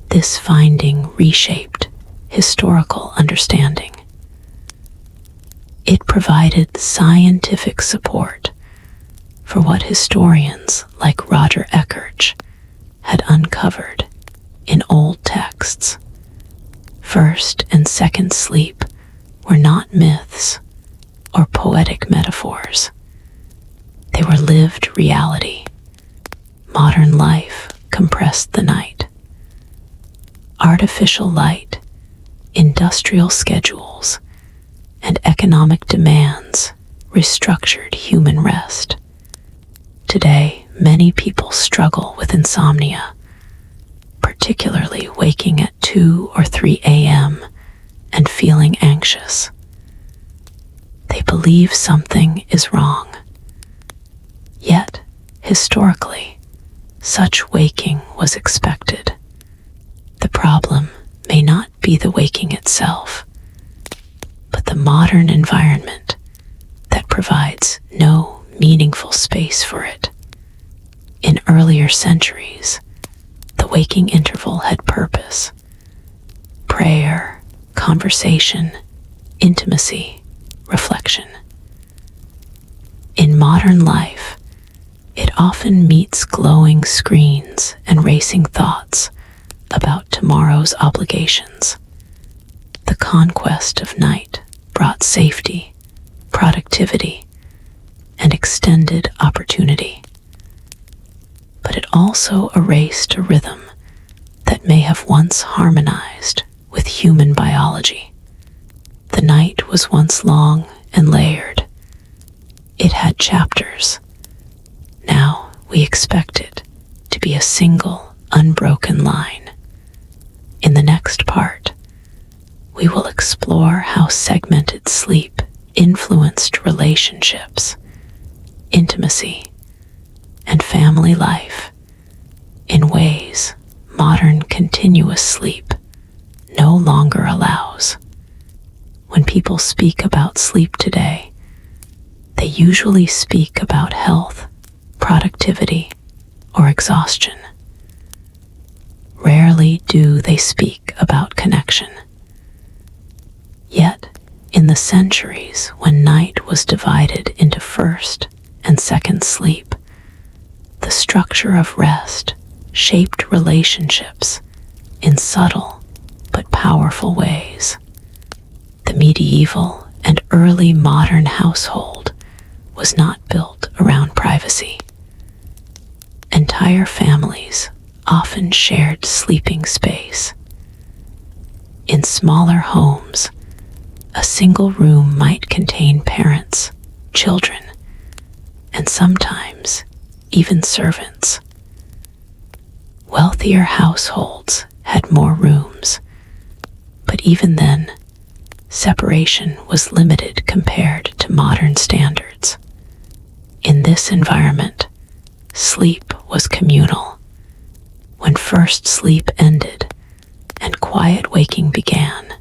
This finding reshaped historical understanding. It provided scientific support for what historians like Roger Eckhart had uncovered in old texts. First and second sleep were not myths or poetic metaphors. They were lived reality. Modern life compressed the night. Artificial light, industrial schedules, and economic demands restructured human rest. Today, many people struggle with insomnia, particularly waking at 2 or 3 a.m. and feeling anxious. They believe something is wrong. Yet, historically, such waking was expected. The problem may not be the waking itself, but the modern environment that provides no meaningful space for it. In earlier centuries, the waking interval had purpose: prayer, conversation, intimacy, reflection. In modern life, it often meets glowing screens and racing thoughts about tomorrow's obligations. The conquest of night brought safety, productivity, and extended opportunity. But it also erased a rhythm that may have once harmonized with human biology. The night was once long and layered. It had chapters. Now we expect it to be a single, unbroken line. In the next part, we will explore how segmented sleep influenced relationships, intimacy, and family life in ways modern continuous sleep no longer allows. When people speak about sleep today, they usually speak about health, productivity, or exhaustion. Rarely do they speak about connection. Yet, in the centuries when night was divided into first and second sleep, the structure of rest shaped relationships in subtle but powerful ways. The medieval and early modern household was not built around privacy. Entire families often shared sleeping space. In smaller homes, a single room might contain parents, children, and sometimes even servants. Wealthier households had more rooms, but even then, separation was limited compared to modern standards. In this environment, sleep was communal. When first sleep ended and quiet waking began,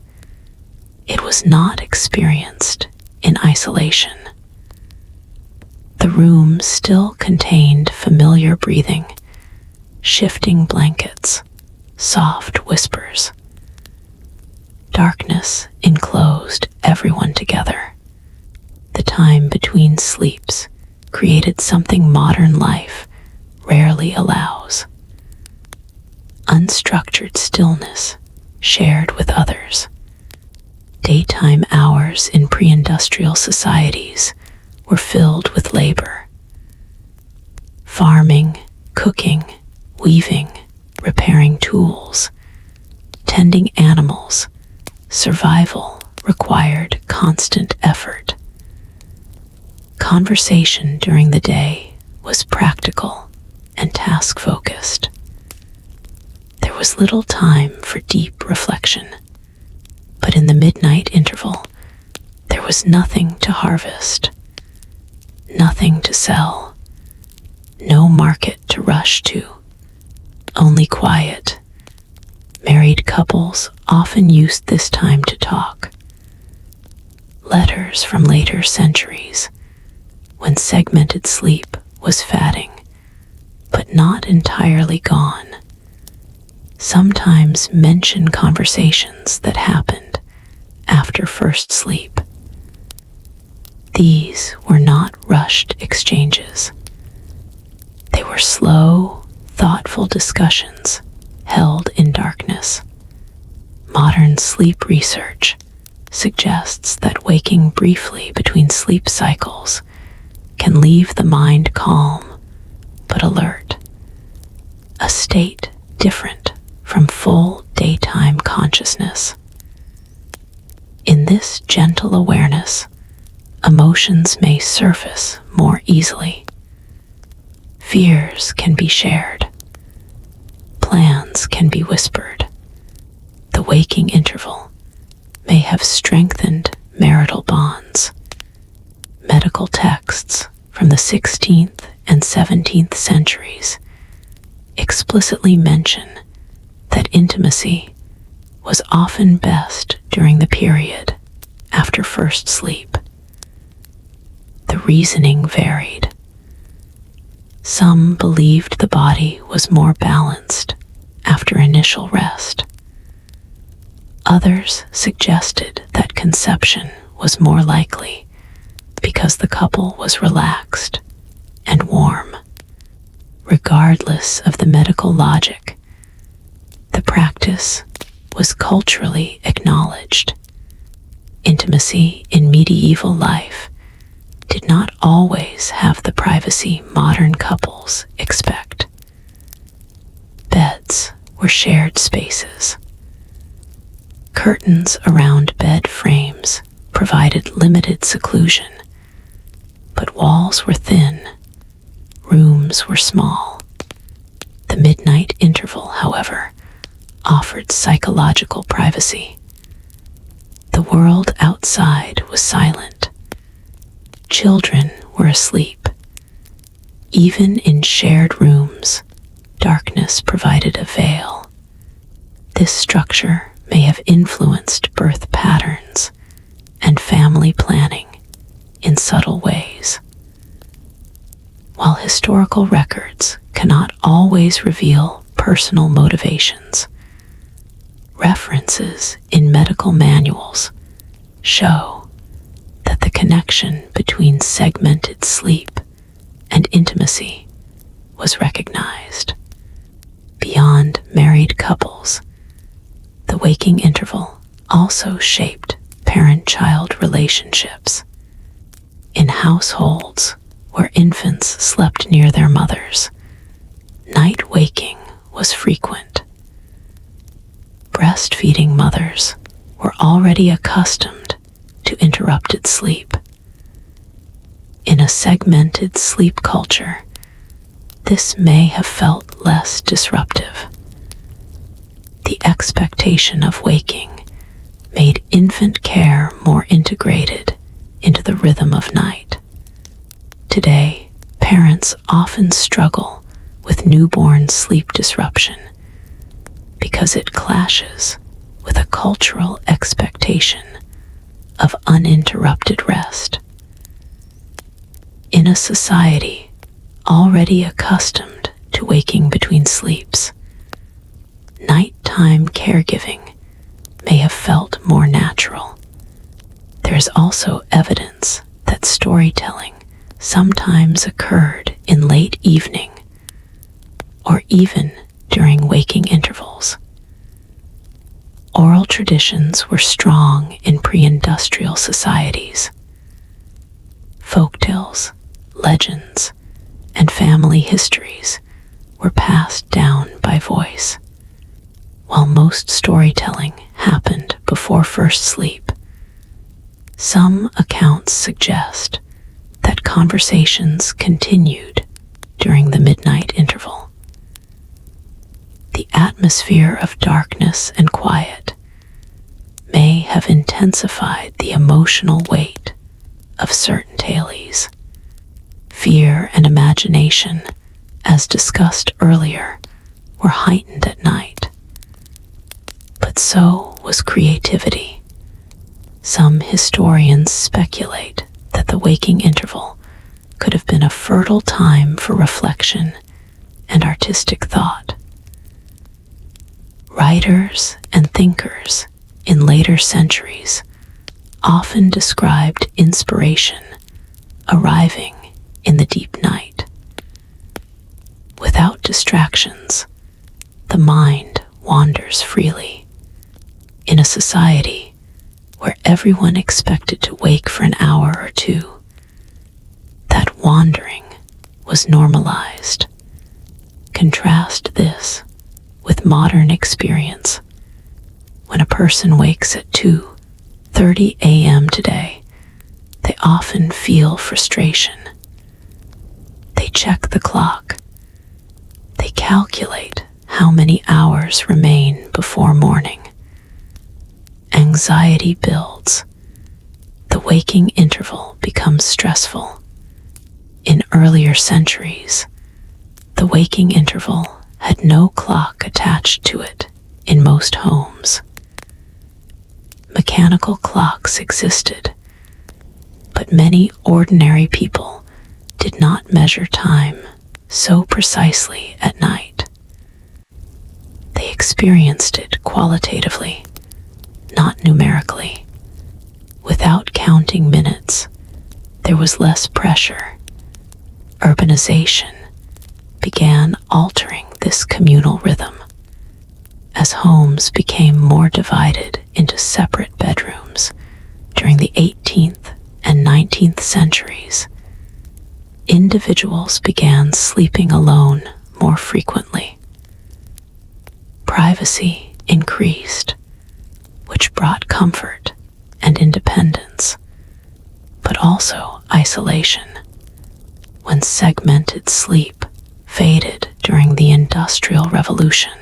it was not experienced in isolation. The room still contained familiar breathing, shifting blankets, soft whispers. Darkness enclosed everyone together. The time between sleeps created something modern life rarely allows: unstructured stillness shared with others. Daytime hours in pre-industrial societies were filled with labor. Farming, cooking, weaving, repairing tools, tending animals. Survival required constant effort. Conversation during the day was practical and task-focused. There was little time for deep reflection, but in the midnight interval, there was nothing to harvest, nothing to sell, no market to rush to, only quiet. Married couples often used this time to talk. Letters from later centuries, when segmented sleep was fading, but not entirely gone, sometimes mention conversations that happened after first sleep. These were not rushed exchanges. They were slow, thoughtful discussions held in darkness. Modern sleep research suggests that waking briefly between sleep cycles can leave the mind calm but alert, a state different from full daytime consciousness. In this gentle awareness, emotions may surface more easily. Fears can be shared. Plans can be whispered. The waking interval may have strengthened marital bonds. Medical texts from the 16th and 17th centuries explicitly mention that intimacy was often best during the period after first sleep. The reasoning varied. Some believed the body was more balanced after initial rest. Others suggested that conception was more likely because the couple was relaxed and warm. Regardless of the medical logic, the practice was culturally acknowledged. Intimacy in medieval life did not always have the privacy modern couples expect. Beds were shared spaces. Curtains around bed frames provided limited seclusion, but walls were thin, rooms were small. The midnight interval, however, offered psychological privacy. The world outside was silent. Children were asleep. Even in shared rooms, darkness provided a veil. This structure may have influenced birth patterns and family planning in subtle ways. While historical records cannot always reveal personal motivations, references in medical manuals show that the connection between segmented sleep and intimacy was recognized. Beyond married couples, the waking interval also shaped parent-child relationships. In households where infants slept near their mothers, night waking was frequent. Breastfeeding mothers were already accustomed to interrupted sleep. In a segmented sleep culture, this may have felt less disruptive. The expectation of waking made infant care more integrated into the rhythm of night. Today, parents often struggle with newborn sleep disruption because it clashes with a cultural expectation of uninterrupted rest. In a society already accustomed to waking between sleeps, nighttime caregiving may have felt more natural. There is also evidence that storytelling sometimes occurred in late evening or even during waking intervals. Oral traditions were strong in pre-industrial societies. Folktales, legends, and family histories were passed down by voice. While most storytelling happened before first sleep, some accounts suggest that conversations continued during the midnight interval. The atmosphere of darkness and quiet may have intensified the emotional weight of certain tales. Fear and imagination, as discussed earlier, were heightened at night. But so was creativity. Some historians speculate that the waking interval could have been a fertile time for reflection and artistic thought. Writers and thinkers in later centuries often described inspiration arriving in the deep night. Without distractions, the mind wanders freely. In a society where everyone expected to wake for an hour or two, that wandering was normalized. Contrast this with modern experience. When a person wakes at 2:30 a.m. today, they often feel frustration. They check the clock. They calculate how many hours remain before morning. Anxiety builds. The waking interval becomes stressful. In earlier centuries, the waking interval had no clock attached to it in most homes. Mechanical clocks existed, but many ordinary people did not measure time so precisely at night. They experienced it qualitatively, not numerically. Without counting minutes, there was less pressure. Urbanization began altering this communal rhythm. As homes became more divided into separate bedrooms during the 18th and 19th centuries, individuals began sleeping alone more frequently. Privacy increased, which brought comfort and independence, but also isolation. When segmented sleep faded during the Industrial Revolution,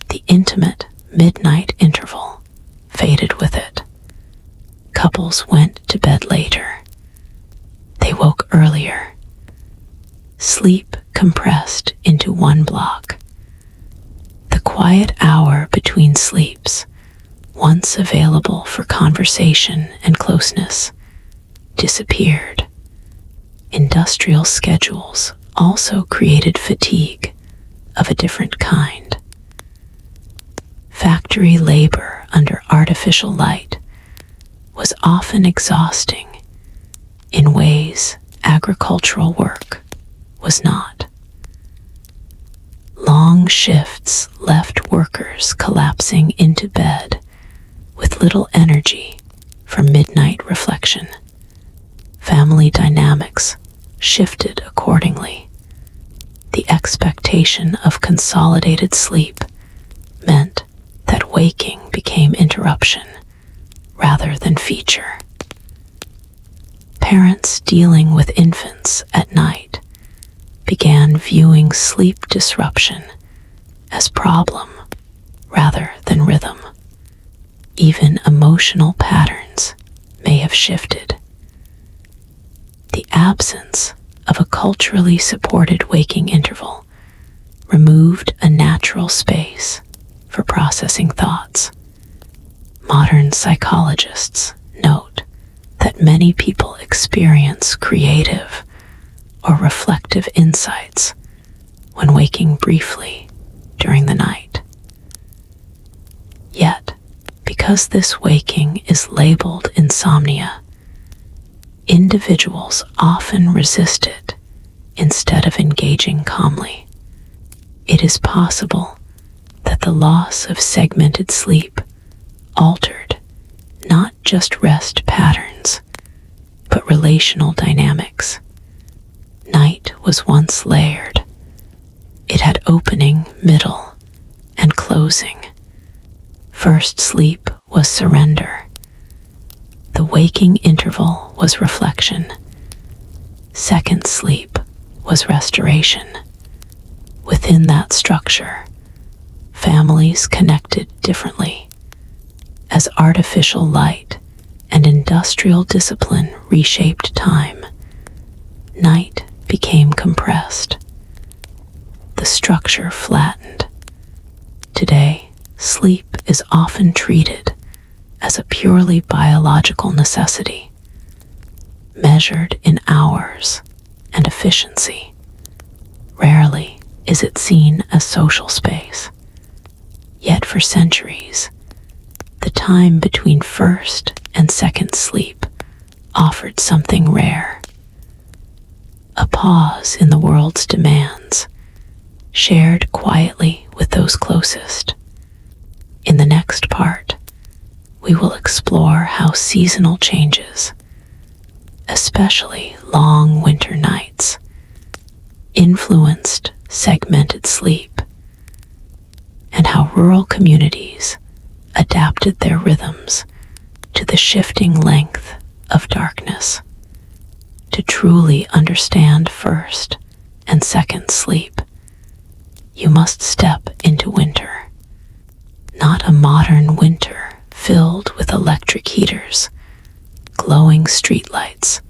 the intimate midnight interval faded with it. Couples went to bed later. They woke earlier. Sleep compressed into one block. The quiet hour between sleeps, once available for conversation and closeness, disappeared. Industrial schedules also created fatigue of a different kind. Factory labor under artificial light was often exhausting in ways agricultural work was not. Long shifts left workers collapsing into bed with little energy for midnight reflection. Family dynamics shifted accordingly. The expectation of consolidated sleep meant that waking became interruption rather than feature. Parents dealing with infants at night began viewing sleep disruption as problem rather than rhythm. Even emotional patterns may have shifted. The absence of a culturally supported waking interval removed a natural space for processing thoughts. Modern psychologists note that many people experience creative or reflective insights when waking briefly during the night. Yet, because this waking is labeled insomnia, individuals often resist it instead of engaging calmly. It is possible that the loss of segmented sleep altered not just rest patterns, but relational dynamics. Night was once layered. It had opening, middle, and closing. First sleep was surrender. The waking interval was reflection. Second sleep was restoration. Within that structure, families connected differently. As artificial light and industrial discipline reshaped time, night became compressed. The structure flattened. Today, sleep is often treated as a purely biological necessity, measured in hours and efficiency. Rarely is it seen as social space. Yet for centuries, the time between first and second sleep offered something rare, a pause in the world's demands, shared quietly with those closest. In the next part, we will explore how seasonal changes, especially long winter nights, influenced segmented sleep, and how rural communities adapted their rhythms to the shifting length of darkness. To truly understand first and second sleep, you must step into winter. Not a modern winter filled with electric heaters, glowing streetlights,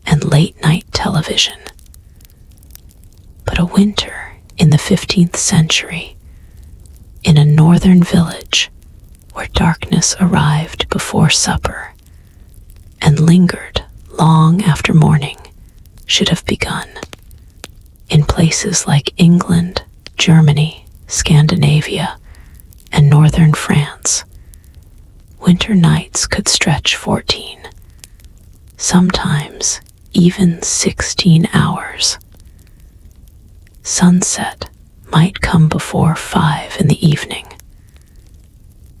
and late-night television, but a winter in the 15th century, in a northern village where darkness arrived before supper and lingered long after morning should have begun. In places like England, Germany, Scandinavia, and northern France, winter nights could stretch 14, sometimes even 16 hours. Sunset might come before 5 in the evening.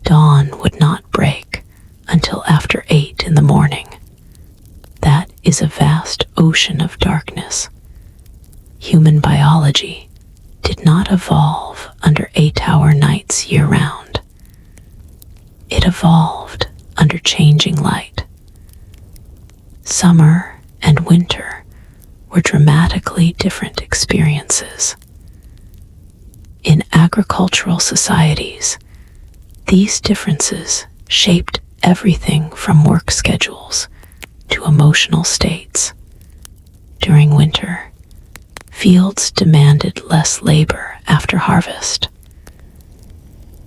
Dawn would not break until after 8 in the morning. That is a vast ocean of darkness. Human biology did not evolve under 8-hour nights year-round. It evolved under changing light. Summer and winter were dramatically different experiences. In agricultural societies, these differences shaped everything from work schedules to emotional states. During winter, fields demanded less labor after harvest.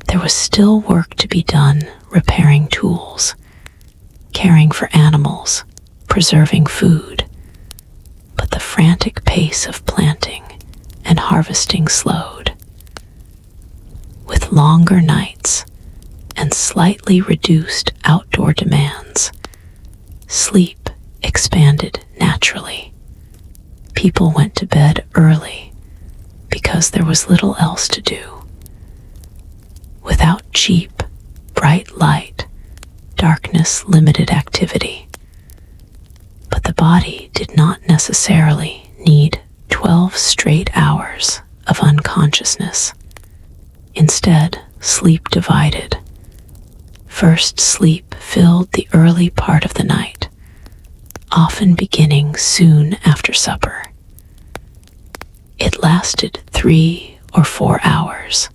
There was still work to be done repairing tools, caring for animals, preserving food, but the frantic pace of planting and harvesting slowed. With longer nights and slightly reduced outdoor demands, sleep expanded naturally. People went to bed early because there was little else to do. Without cheap, bright light, darkness limited activity. But the body did not necessarily need 12 straight hours of unconsciousness. Instead, sleep divided. First sleep filled the early part of the night, often beginning soon after supper. It lasted 3 or 4 hours.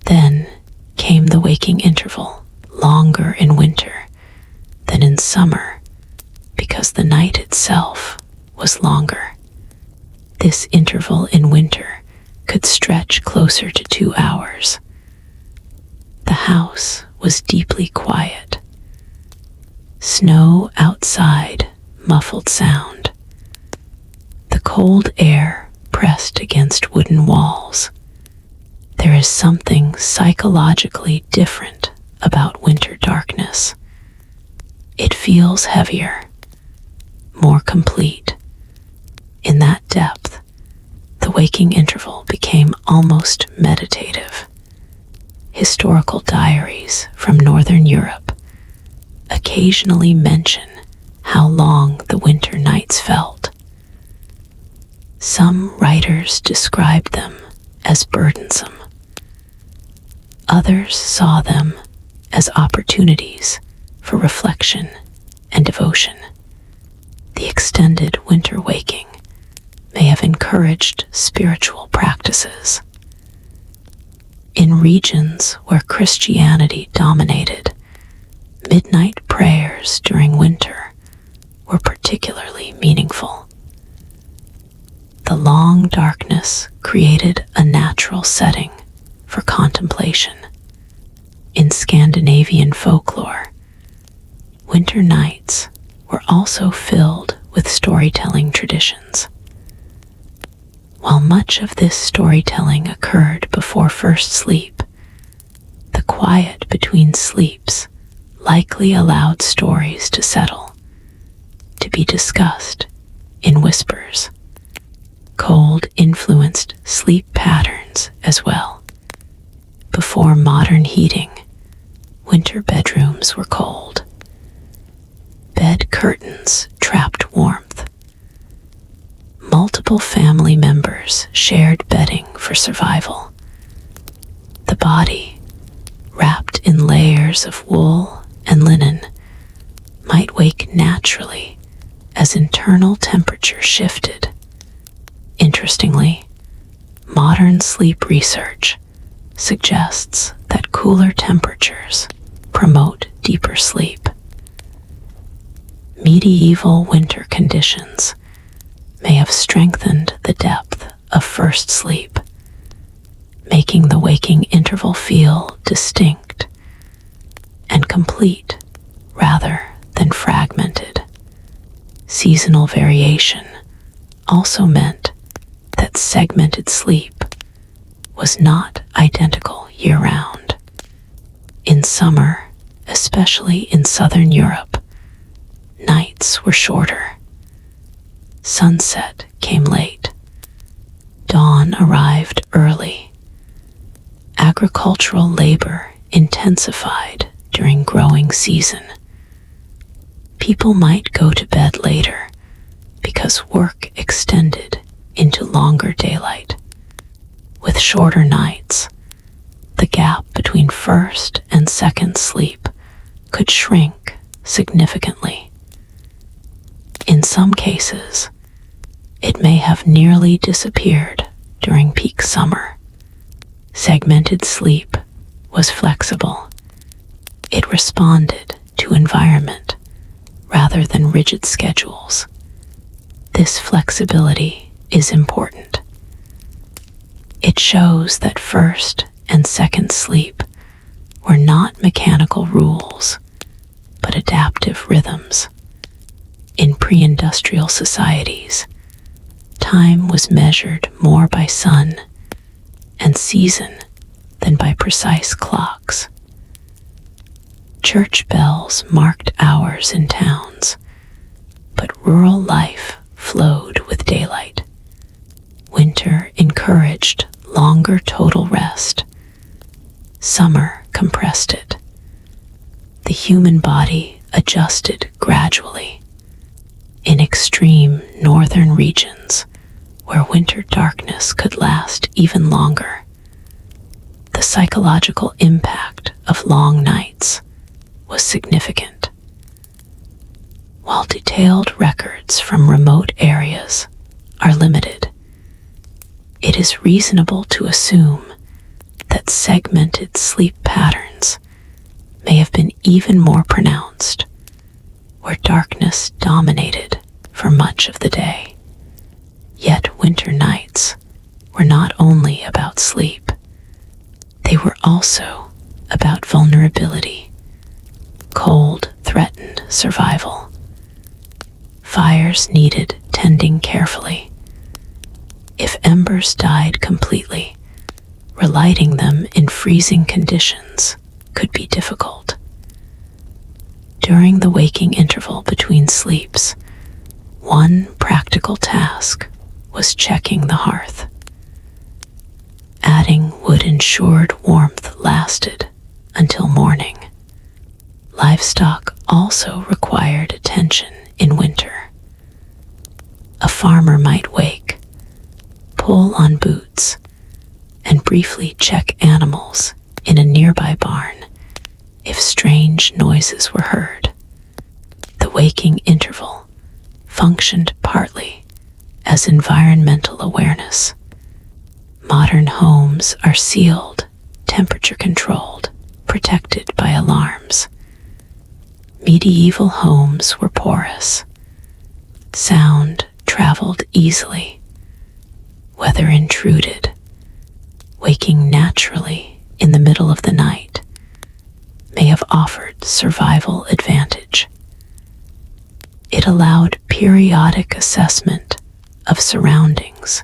Then came the waking interval, longer in winter than in summer, because the night itself was longer. This interval in winter could stretch closer to 2 hours. The house was deeply quiet. Snow outside muffled sound. The cold air pressed against wooden walls. There is something psychologically different about winter darkness. It feels heavier, more complete. In that depth, the waking interval became almost meditative. Historical diaries from Northern Europe occasionally mention how long the winter nights felt. Some writers described them as burdensome. Others saw them as opportunities for reflection and devotion. The extended winter waking may have encouraged spiritual practices. In regions where Christianity dominated, midnight prayers during winter were particularly meaningful. The long darkness created a natural setting for contemplation. In Scandinavian folklore, winter nights were also filled with storytelling traditions. While much of this storytelling occurred before first sleep, the quiet between sleeps likely allowed stories to settle. be discussed in whispers. Cold influenced sleep patterns as well. Before modern heating, winter bedrooms were cold. Bed curtains trapped warmth. Multiple family members shared bedding for survival. The body, wrapped in layers of wool and linen, might wake naturally as internal temperature shifted. Interestingly, modern sleep research suggests that cooler temperatures promote deeper sleep. Medieval winter conditions may have strengthened the depth of first sleep, making the waking interval feel distinct and complete rather than fragmented. Seasonal variation also meant that segmented sleep was not identical year-round. In summer, especially in southern Europe, nights were shorter. Sunset came late. Dawn arrived early. Agricultural labor intensified during growing season. People might go to bed later because work extended into longer daylight. With shorter nights, the gap between first and second sleep could shrink significantly. In some cases, it may have nearly disappeared during peak summer. Segmented sleep was flexible. It responded to environment rather than rigid schedules. This flexibility is important. It shows that first and second sleep were not mechanical rules, but adaptive rhythms. In pre-industrial societies, time was measured more by sun and season than by precise clocks. Church bells marked hours in towns, but rural life flowed with daylight. Winter encouraged longer total rest. Summer compressed it. The human body adjusted gradually. In extreme northern regions, where winter darkness could last even longer, the psychological impact of long nights was significant. While detailed records from remote areas are limited, it is reasonable to assume that segmented sleep patterns may have been even more pronounced, where darkness dominated for much of the day. Yet winter nights were not only about sleep, they were also about vulnerability. Cold threatened survival. Fires needed tending carefully. If embers died completely, relighting them in freezing conditions could be difficult. During the waking interval between sleeps, one practical task was checking the hearth. Adding wood ensured warmth lasted until morning. Livestock also required attention in winter. A farmer might wake, pull on boots, and briefly check animals in a nearby barn if strange noises were heard. The waking interval functioned partly as environmental awareness. Modern homes are sealed, temperature-controlled, protected by alarms. Medieval homes were porous. Sound traveled easily. Weather intruded. Waking naturally in the middle of the night may have offered survival advantage. It allowed periodic assessment of surroundings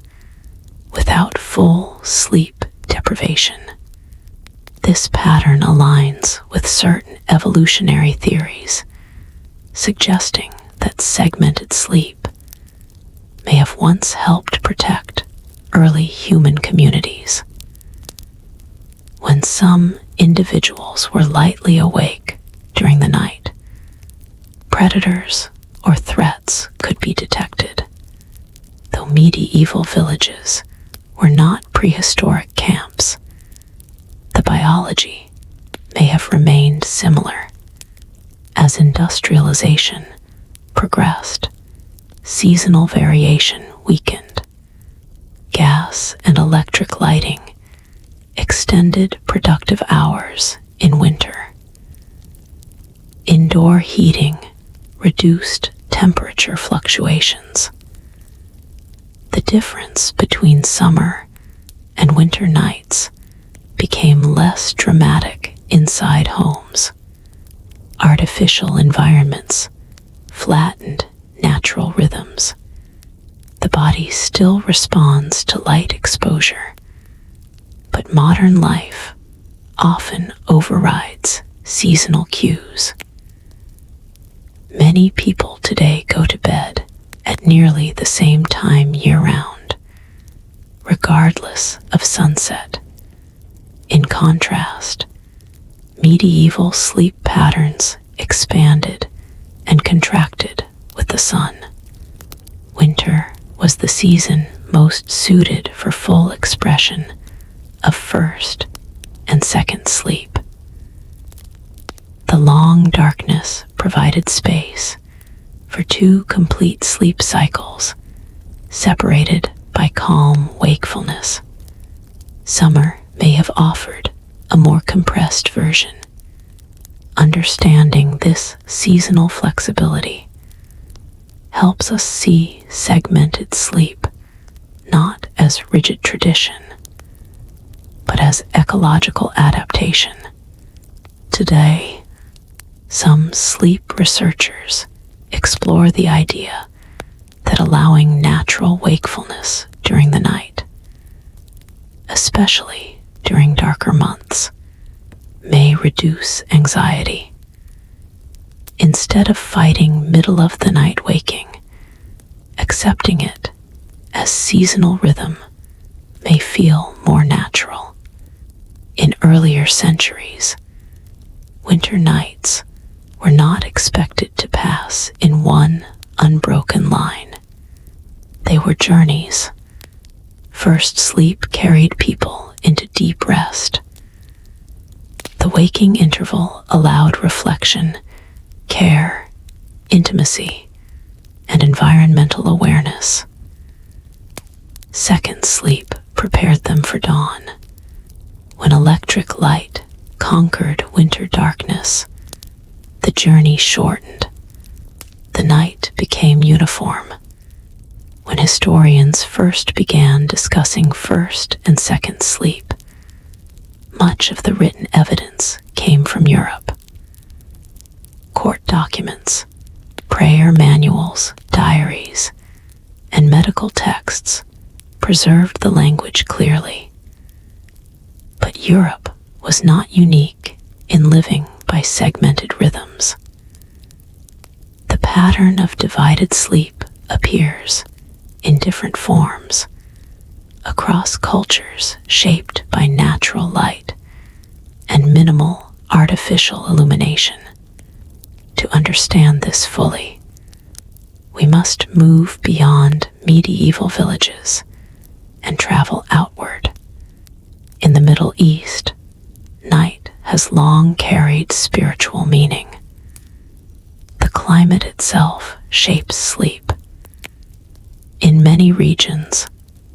without full sleep deprivation. This pattern aligns with certain evolutionary theories, suggesting that segmented sleep may have once helped protect early human communities. When some individuals were lightly awake during the night, predators or threats could be detected. Though medieval villages were not prehistoric camps, the biology may have remained similar. As industrialization progressed, seasonal variation weakened. Gas and electric lighting extended productive hours in winter. Indoor heating reduced temperature fluctuations. The difference between summer and winter nights became less dramatic inside homes. Artificial environments flattened natural rhythms. The body still responds to light exposure, but modern life often overrides seasonal cues. Many people today go to bed at nearly the same time year-round, regardless of sunset. In contrast, medieval sleep patterns expanded and contracted with the sun. Winter was the season most suited for full expression of first and second sleep. The long darkness provided space for two complete sleep cycles, separated by calm wakefulness. Summer may have offered a more compressed version. Understanding this seasonal flexibility helps us see segmented sleep not as rigid tradition, but as ecological adaptation. Today, some sleep researchers explore the idea that allowing natural wakefulness during the night, especially during darker months, may reduce anxiety. Instead of fighting middle-of-the-night waking, accepting it as seasonal rhythm may feel more natural. In earlier centuries, winter nights were not expected to pass in one unbroken line. They were journeys. First sleep carried people into deep rest. The waking interval allowed reflection, care, intimacy, and environmental awareness. Second sleep prepared them for dawn. When electric light conquered winter darkness, the journey shortened. The night became uniform. When historians first began discussing first and second sleep, much of the written evidence came from Europe. Court documents, prayer manuals, diaries, and medical texts preserved the language clearly. But Europe was not unique in living by segmented rhythms. The pattern of divided sleep appears in different forms across cultures shaped by natural light and minimal artificial illumination. To understand this fully, we must move beyond medieval villages and travel outward. In the Middle East, night has long carried spiritual meaning. The climate itself shapes sleep. In many regions,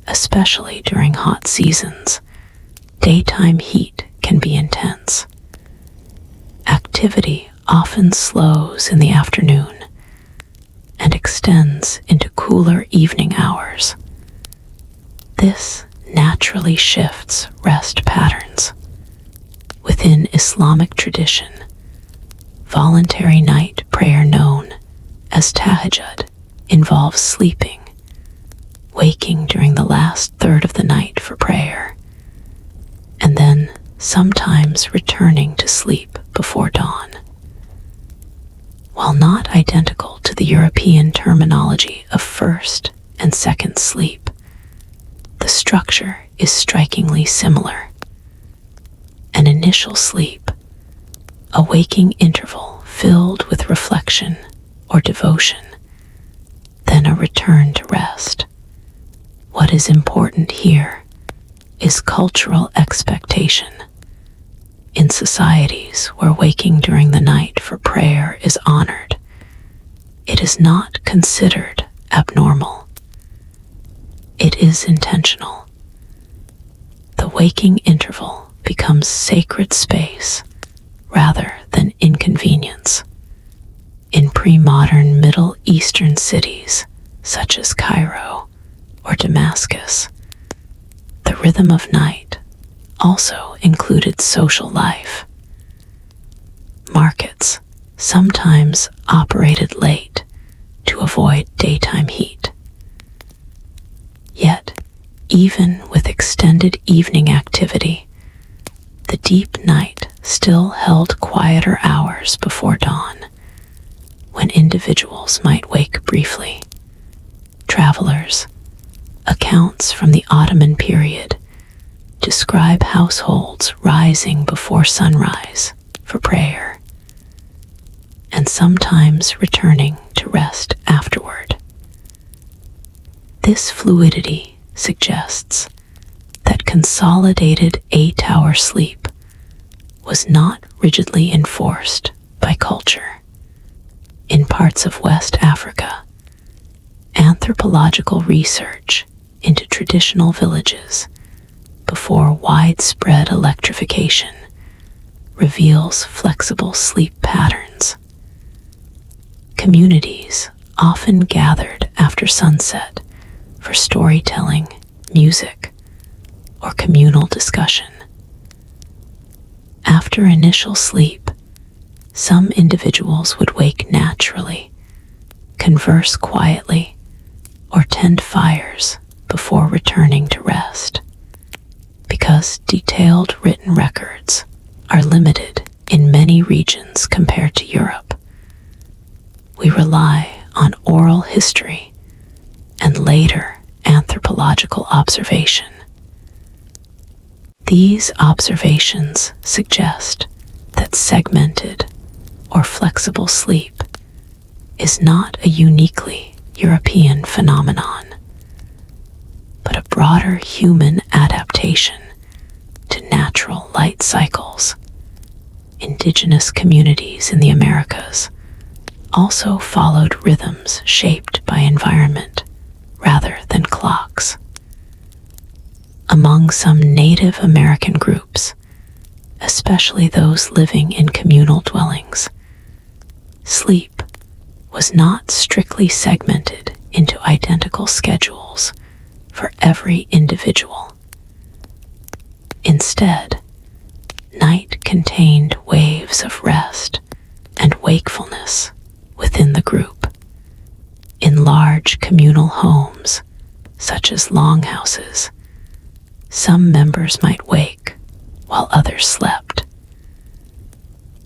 especially during hot seasons, daytime heat can be intense. Activity often slows in the afternoon and extends into cooler evening hours. This naturally shifts rest patterns. Within Islamic tradition, voluntary night prayer known as tahajjud involves sleeping, waking during the last third of the night for prayer, and then sometimes returning to sleep before dawn. While not identical to the European terminology of first and second sleep, the structure is strikingly similar. An initial sleep, a waking interval filled with reflection or devotion, then a return to rest. What is important here is cultural expectation. In societies where waking during the night for prayer is honored, it is not considered abnormal. It is intentional. The waking interval becomes sacred space rather than inconvenience. In pre-modern Middle Eastern cities such as Cairo or Damascus, the rhythm of night also included social life. Markets sometimes operated late to avoid daytime heat. Yet, even with extended evening activity, the deep night still held quieter hours before dawn, when individuals might wake briefly. Travelers, accounts from the Ottoman period describe households rising before sunrise for prayer, and sometimes returning to rest afterward. This fluidity suggests that consolidated 8-hour sleep was not rigidly enforced by culture. In parts of West Africa, anthropological research into traditional villages before widespread electrification reveals flexible sleep patterns. Communities often gathered after sunset for storytelling, music, or communal discussion. After initial sleep, some individuals would wake naturally, converse quietly, or tend fires before returning to rest. Because detailed written records are limited in many regions compared to Europe, we rely on oral history and later anthropological observation. These observations suggest that segmented or flexible sleep is not a uniquely European phenomenon, but a broader human adaptation to natural light cycles. Indigenous communities in the Americas also followed rhythms shaped by environment rather than clocks. Among some Native American groups, especially those living in communal dwellings, sleep was not strictly segmented into identical schedules for every individual. Instead, night contained waves of rest and wakefulness within the group. In large communal homes, such as longhouses, some members might wake while others slept.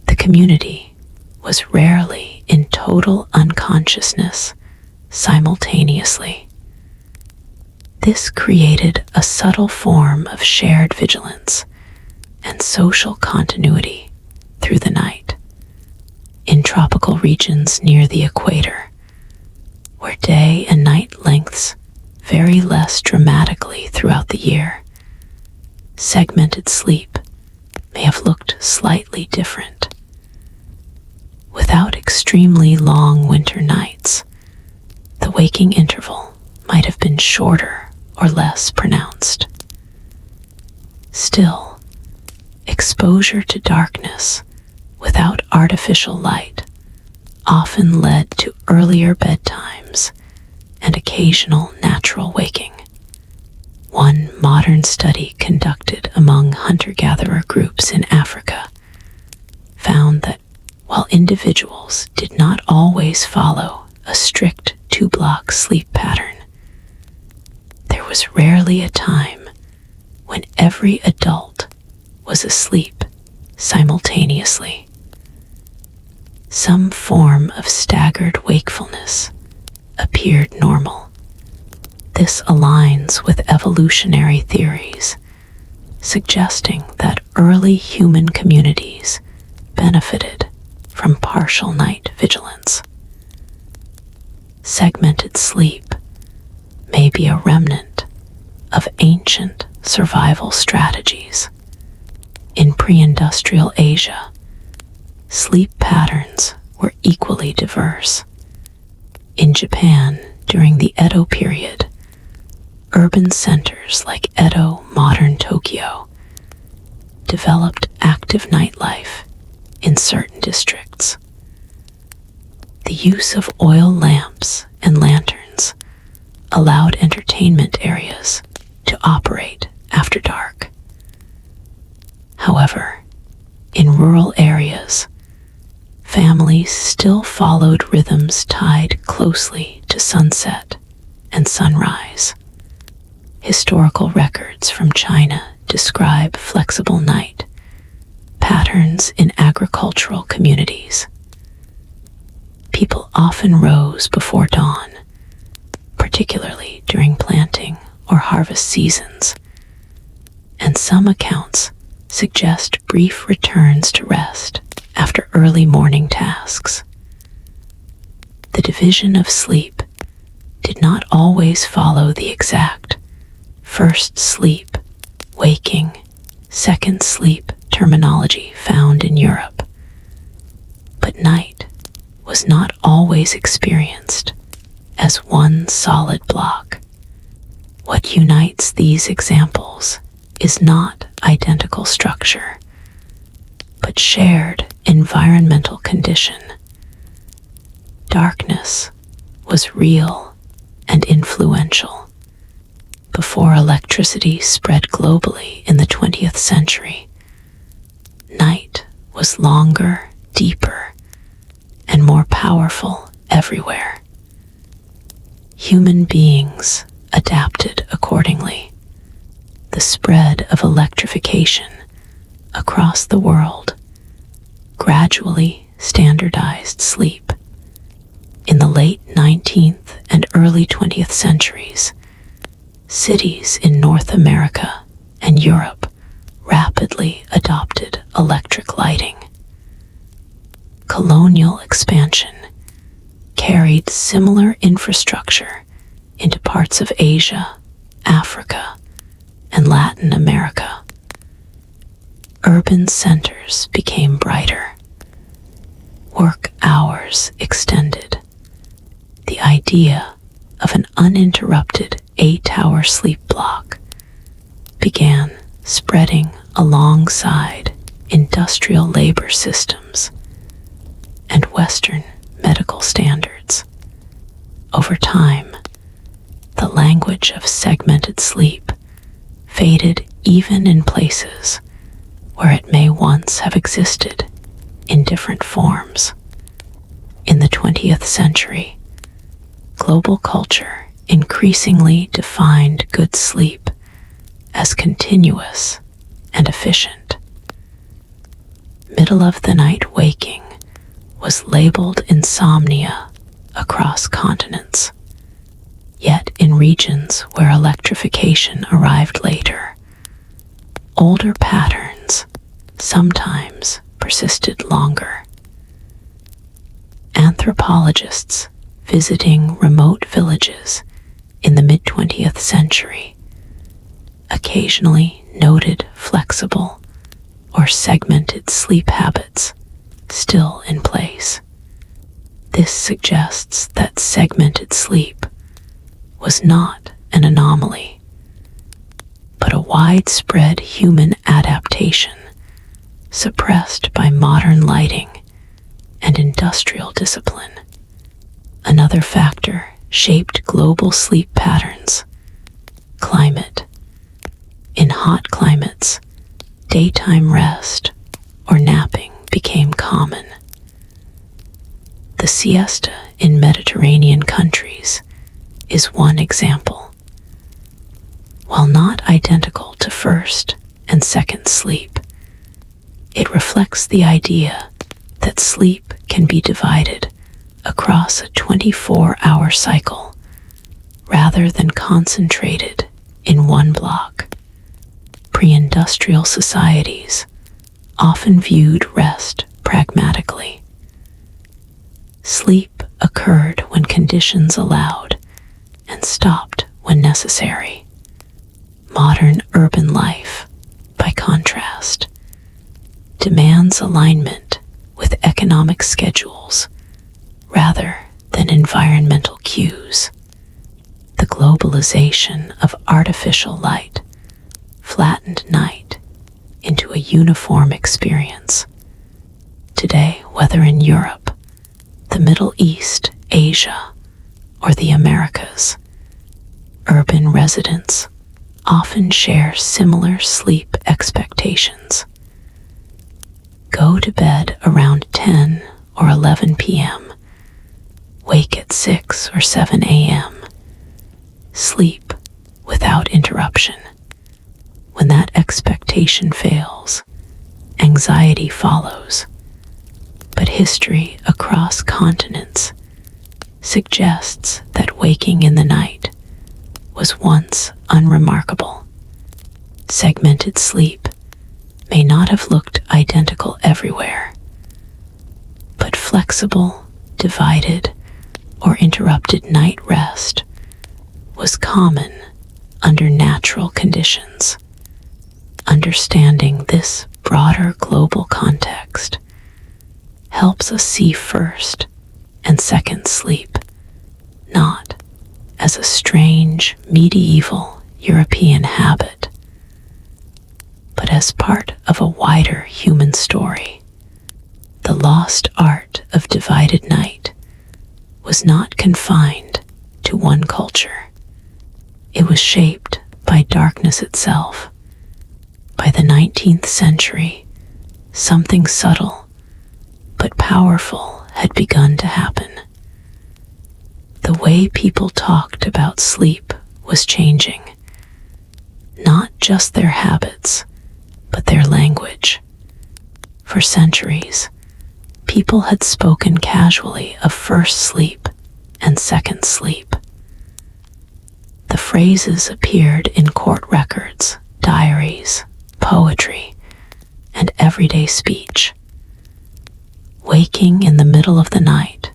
The community was rarely in total unconsciousness simultaneously. This created a subtle form of shared vigilance and social continuity through the night. In tropical regions near the equator, where day and night lengths vary less dramatically throughout the year, segmented sleep may have looked slightly different. Without extremely long winter nights, the waking interval might have been shorter or less pronounced. Still, exposure to darkness without artificial light often led to earlier bedtimes and occasional natural waking. One modern study conducted among hunter-gatherer groups in Africa found that while individuals did not always follow a strict 2-block sleep pattern, there was rarely a time when every adult was asleep simultaneously. some form of staggered wakefulness appeared normal. This aligns with evolutionary theories, suggesting that early human communities benefited from partial night vigilance. Segmented sleep may be a remnant of ancient survival strategies. In pre-industrial Asia, sleep patterns were equally diverse. In Japan, during the Edo period, urban centers like Edo, modern Tokyo, developed active nightlife in certain districts. The use of oil lamps and lanterns allowed entertainment areas to operate after dark. However, in rural areas, families still followed rhythms tied closely to sunset and sunrise. Historical records from China describe flexible night patterns in agricultural communities. People often rose before dawn, particularly during planting or harvest seasons, and some accounts suggest brief returns to rest after early morning tasks. The division of sleep did not always follow the exact first sleep, waking, second sleep terminology found in Europe. But night was not always experienced as one solid block. What unites these examples is not identical structure, but shared environmental condition. Darkness was real and influential. Before electricity spread globally in the 20th century, night was longer, deeper, and more powerful everywhere. Human beings adapted accordingly. The spread of electrification across the world gradually standardized sleep. In the late 19th and early 20th centuries, cities in North America and Europe rapidly adopted electric lighting. Colonial expansion carried similar infrastructure into parts of Asia, Africa, and Latin America. Urban centers became brighter. Work hours extended. The idea of an uninterrupted 8-hour sleep block began spreading alongside industrial labor systems and Western medical standards. Over time, the language of segmented sleep faded even in places where it may once have existed in different forms. In the 20th century, global culture increasingly defined good sleep as continuous and efficient. Middle-of-the-night waking was labeled insomnia across continents. Yet in regions where electrification arrived later, older patterns sometimes persisted longer. Anthropologists visiting remote villages in the mid-20th century occasionally noted flexible or segmented sleep habits still in place. This suggests that segmented sleep was not an anomaly, but a widespread human adaptation suppressed by modern lighting and industrial discipline. Another factor shaped global sleep patterns: climate. In hot climates, daytime rest or napping became common. The siesta in Mediterranean countries is one example. While not identical to first and second sleep, it reflects the idea that sleep can be divided across a 24-hour cycle rather than concentrated in one block. Pre-industrial societies often viewed rest pragmatically. Sleep occurred when conditions allowed and stopped when necessary. Modern urban life, by contrast, demands alignment with economic schedules rather than environmental cues. The globalization of artificial light flattened night into a uniform experience. Today, whether in Europe, the Middle East, Asia, or the Americas, urban residents often share similar sleep expectations. Go to bed around 10 or 11 p.m., wake at 6 or 7 a.m., sleep without interruption. When that expectation fails, anxiety follows. But history across continents suggests that waking in the night was once unremarkable. Segmented sleep may not have looked identical everywhere, but flexible, divided, or interrupted night rest was common under natural conditions. Understanding this broader global context helps us see first and second sleep not as a strange medieval European habit, but as part of a wider human story. The lost art of divided night was not confined to one culture. It was shaped by darkness itself. By the 19th century, something subtle but powerful had begun to happen. The way people talked about sleep was changing. Not just their habits, but their language. For centuries, people had spoken casually of first sleep and second sleep. The phrases appeared in court records, diaries, poetry, and everyday speech. Waking in the middle of the night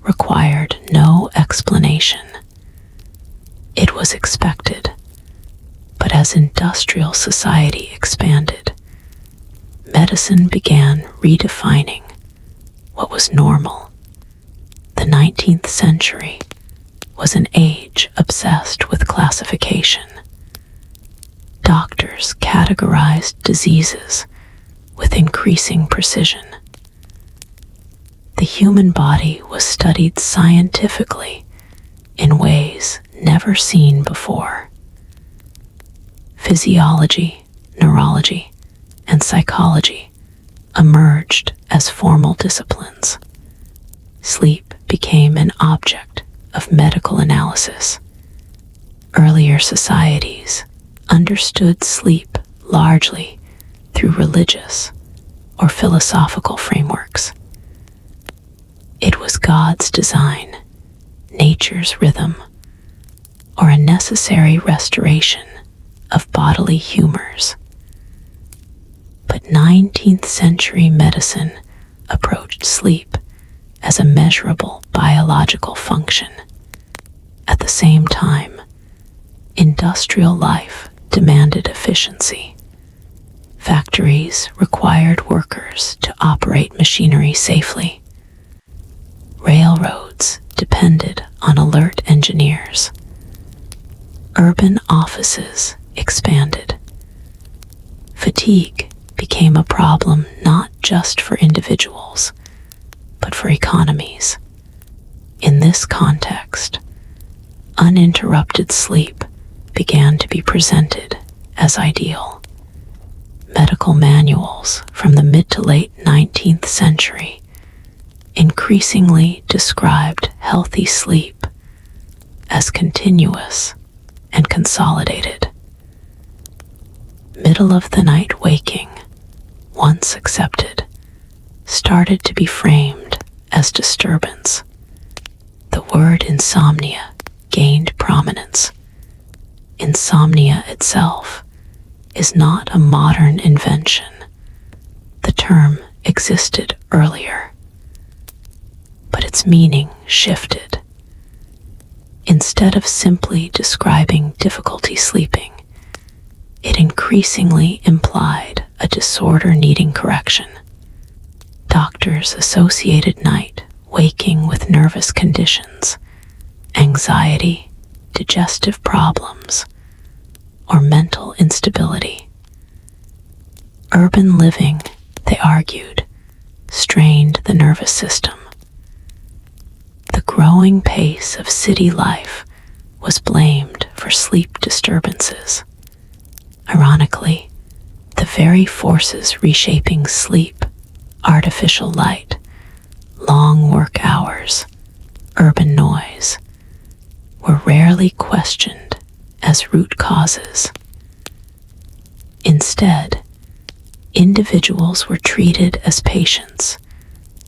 required no explanation. It was expected. But as industrial society expanded, medicine began redefining what was normal. The 19th century was an age obsessed with classification. Doctors categorized diseases with increasing precision. The human body was studied scientifically in ways never seen before. Physiology, neurology, and psychology emerged as formal disciplines. Sleep became an object of medical analysis. Earlier societies understood sleep largely through religious or philosophical frameworks. It was God's design, nature's rhythm, or a necessary restoration of bodily humors. But 19th century medicine approached sleep as a measurable biological function. At the same time, industrial life demanded efficiency. Factories required workers to operate machinery safely. Railroads depended on alert engineers. Urban offices expanded. Fatigue became a problem not just for individuals, but for economies. In this context, uninterrupted sleep began to be presented as ideal. Medical manuals from the mid to late 19th century increasingly described healthy sleep as continuous and consolidated. Middle of the night waking, once accepted, started to be framed as disturbance. The word insomnia gained prominence. Insomnia itself is not a modern invention. The term existed earlier, but its meaning shifted. Instead of simply describing difficulty sleeping, it increasingly implied a disorder needing correction. Doctors associated night waking with nervous conditions, anxiety, digestive problems, or mental instability. Urban living, they argued, strained the nervous system. The growing pace of city life was blamed for sleep disturbances. Ironically, the very forces reshaping sleep, artificial light, long work hours, urban noise, were rarely questioned as root causes. Instead, individuals were treated as patients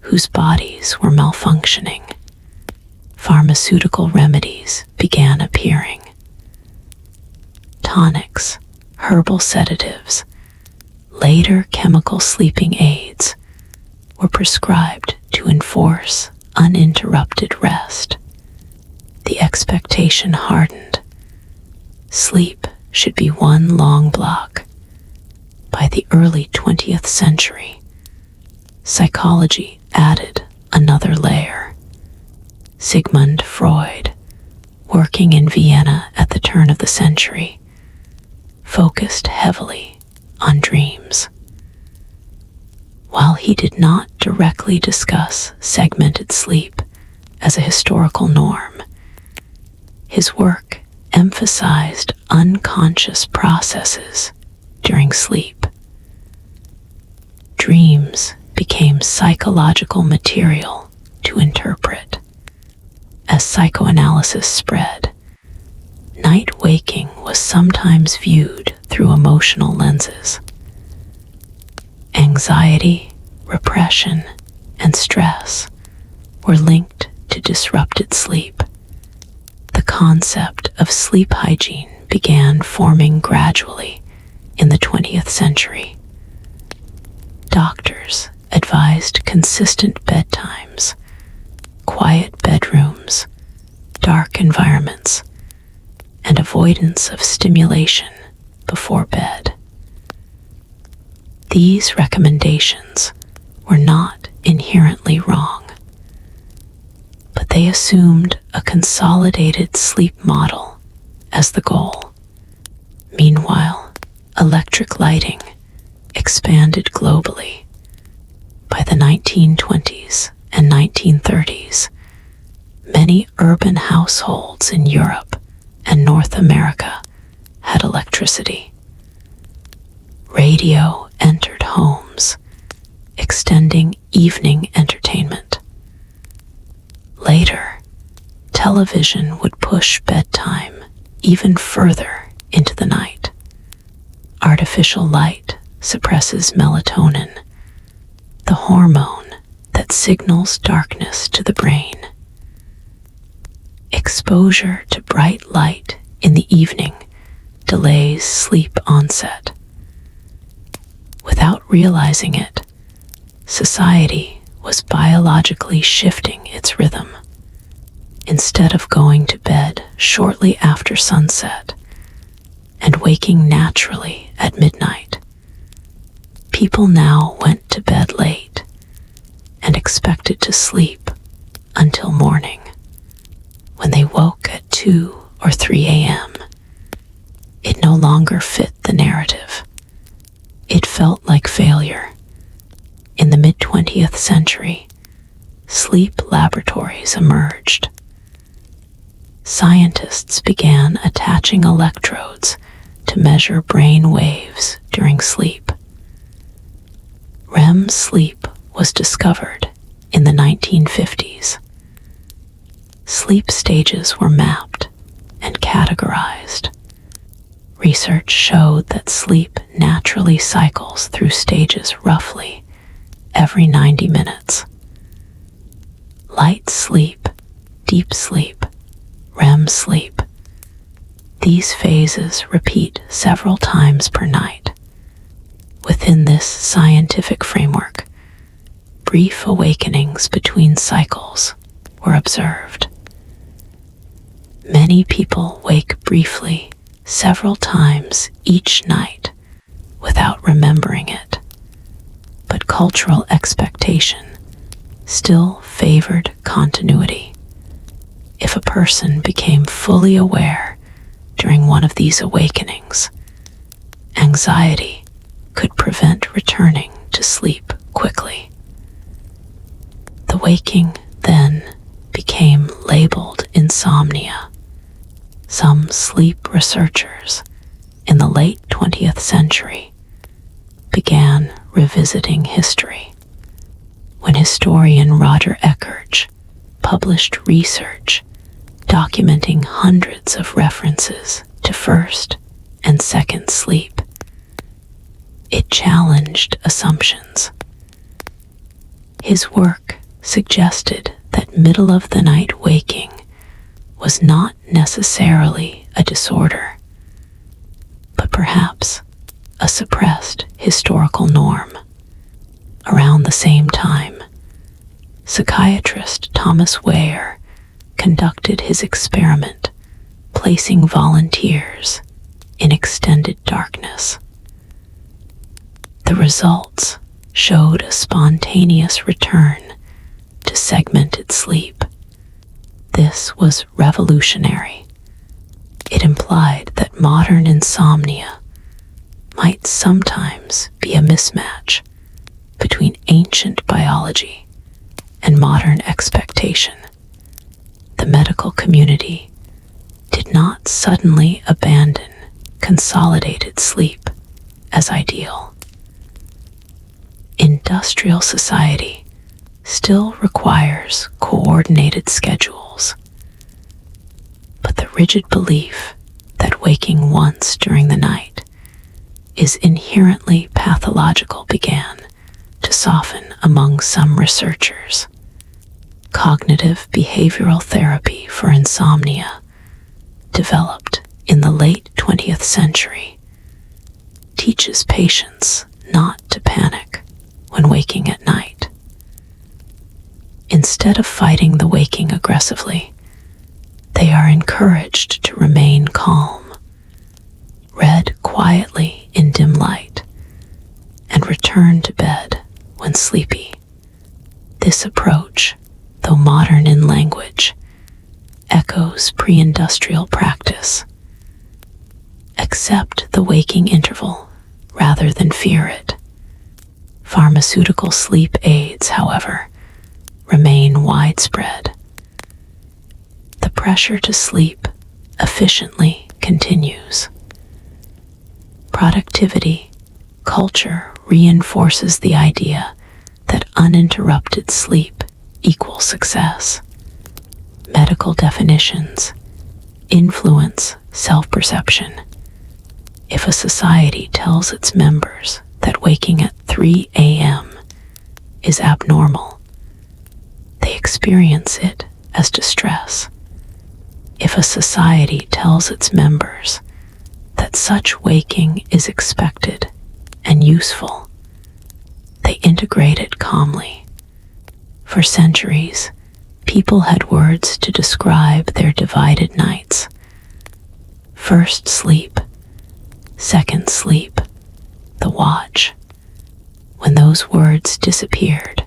whose bodies were malfunctioning. Pharmaceutical remedies began appearing. Tonics, herbal sedatives, later chemical sleeping aids were prescribed to enforce uninterrupted rest. The expectation hardened. Sleep should be one long block. By the early 20th century, psychology added another layer. Sigmund Freud, working in Vienna at the turn of the century, focused heavily on dreams. While he did not directly discuss segmented sleep as a historical norm, his work emphasized unconscious processes during sleep. Dreams became psychological material to interpret. As psychoanalysis spread, night waking was sometimes viewed through emotional lenses. Anxiety, repression, and stress were linked to disrupted sleep. The concept of sleep hygiene began forming gradually in the 20th century. Doctors advised consistent bedtimes, quiet bedrooms, dark environments, and avoidance of stimulation before bed. These recommendations were not inherently wrong, but they assumed a consolidated sleep model as the goal. Meanwhile, electric lighting expanded globally. By the 1920s and 1930s, many urban households in Europe and North America had electricity. Radio entered homes, extending evening entertainment. Later, television would push bedtime even further into the night. Artificial light suppresses melatonin, the hormone that signals darkness to the brain. Exposure to bright light in the evening delays sleep onset. Without realizing it, society was biologically shifting its rhythm. Instead of going to bed shortly after sunset and waking naturally at midnight, people now went to bed late and expected to sleep until morning. When they woke at 2 or 3 a.m., it no longer fit the narrative. It felt like failure. In the mid-20th century, sleep laboratories emerged. Scientists began attaching electrodes to measure brain waves during sleep. REM sleep was discovered in the 1950s. Sleep stages were mapped and categorized. Research showed that sleep naturally cycles through stages roughly every 90 minutes. Light sleep, deep sleep, REM sleep. These phases repeat several times per night. Within this scientific framework, brief awakenings between cycles were observed. Many people wake briefly several times each night without remembering it, but cultural expectation still favored continuity. If a person became fully aware during one of these awakenings, anxiety could prevent returning to sleep quickly. The waking then became labeled insomnia. Some sleep researchers in the late 20th century began revisiting history when historian Roger Eckhart published research documenting hundreds of references to first and second sleep. It challenged assumptions. His work suggested that middle-of-the-night waking was not necessarily a disorder, but perhaps a suppressed historical norm. Around the same time, psychiatrist Thomas Weir conducted his experiment, placing volunteers in extended darkness. The results showed a spontaneous return to segmented sleep. This was revolutionary. It implied that modern insomnia might sometimes be a mismatch between ancient biology and modern expectation. The medical community did not suddenly abandon consolidated sleep as ideal. Industrial society still requires coordinated schedules, but the rigid belief that waking once during the night is inherently pathological began to soften among some researchers. Cognitive behavioral therapy for insomnia, developed in the late 20th century, teaches patients not to panic when waking at night. Instead of fighting the waking aggressively, they are encouraged to remain calm, read quietly in dim light, and return to bed when sleepy. This approach, though modern in language, echoes pre-industrial practice. Accept the waking interval rather than fear it. Pharmaceutical sleep aids, however, remain widespread. The pressure to sleep efficiently continues. Productivity culture reinforces the idea that uninterrupted sleep equals success. Medical definitions influence self-perception. If a society tells its members that waking at 3 a.m. is abnormal, they experience it as distress. If a society tells its members that such waking is expected and useful, they integrate it calmly. For centuries, people had words to describe their divided nights. First sleep, second sleep, the watch. When those words disappeared,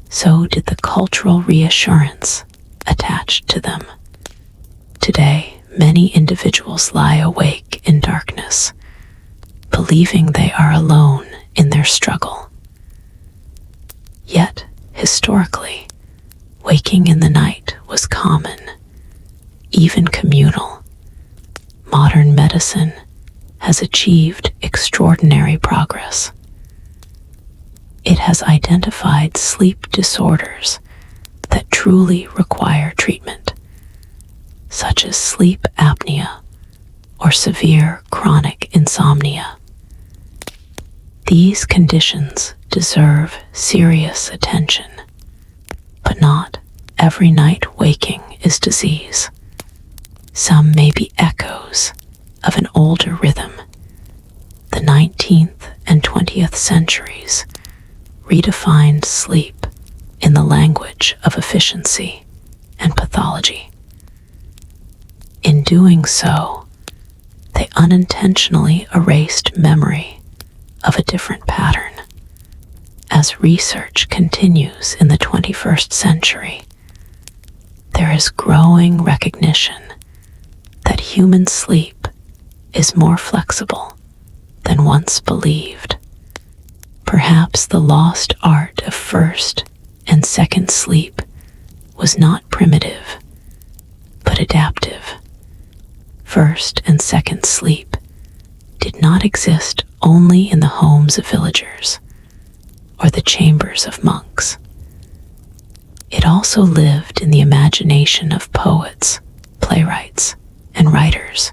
so did the cultural reassurance attached to them. Today, many individuals lie awake in darkness, believing they are alone in their struggle. Yet, historically, waking in the night was common, even communal. Modern medicine has achieved extraordinary progress. It has identified sleep disorders that truly require treatment, such as sleep apnea or severe chronic insomnia. These conditions deserve serious attention. But not every night waking is disease. Some may be echoes of an older rhythm. The 19th and 20th centuries redefined sleep in the language of efficiency and pathology. In doing so, they unintentionally erased memory of a different pattern. As research continues in the 21st century, there is growing recognition that human sleep is more flexible than once believed. Perhaps the lost art of first and second sleep was not primitive, but adaptive. First and second sleep did not exist only in the homes of villagers or the chambers of monks. It also lived in the imagination of poets, playwrights, and writers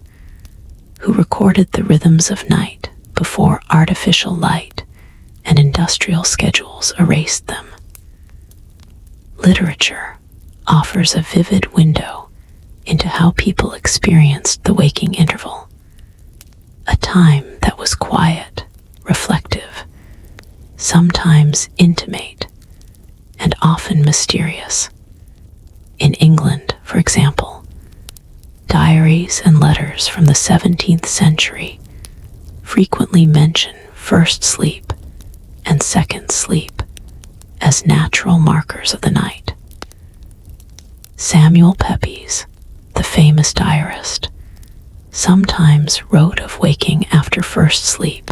who recorded the rhythms of night before artificial light and industrial schedules erased them. Literature offers a vivid window into how people experienced the waking interval, a time that was quiet, reflective, sometimes intimate, and often mysterious. In England, for example, diaries and letters from the 17th century frequently mention first sleep and second sleep as natural markers of the night. Samuel Pepys, the famous diarist, sometimes wrote of waking after first sleep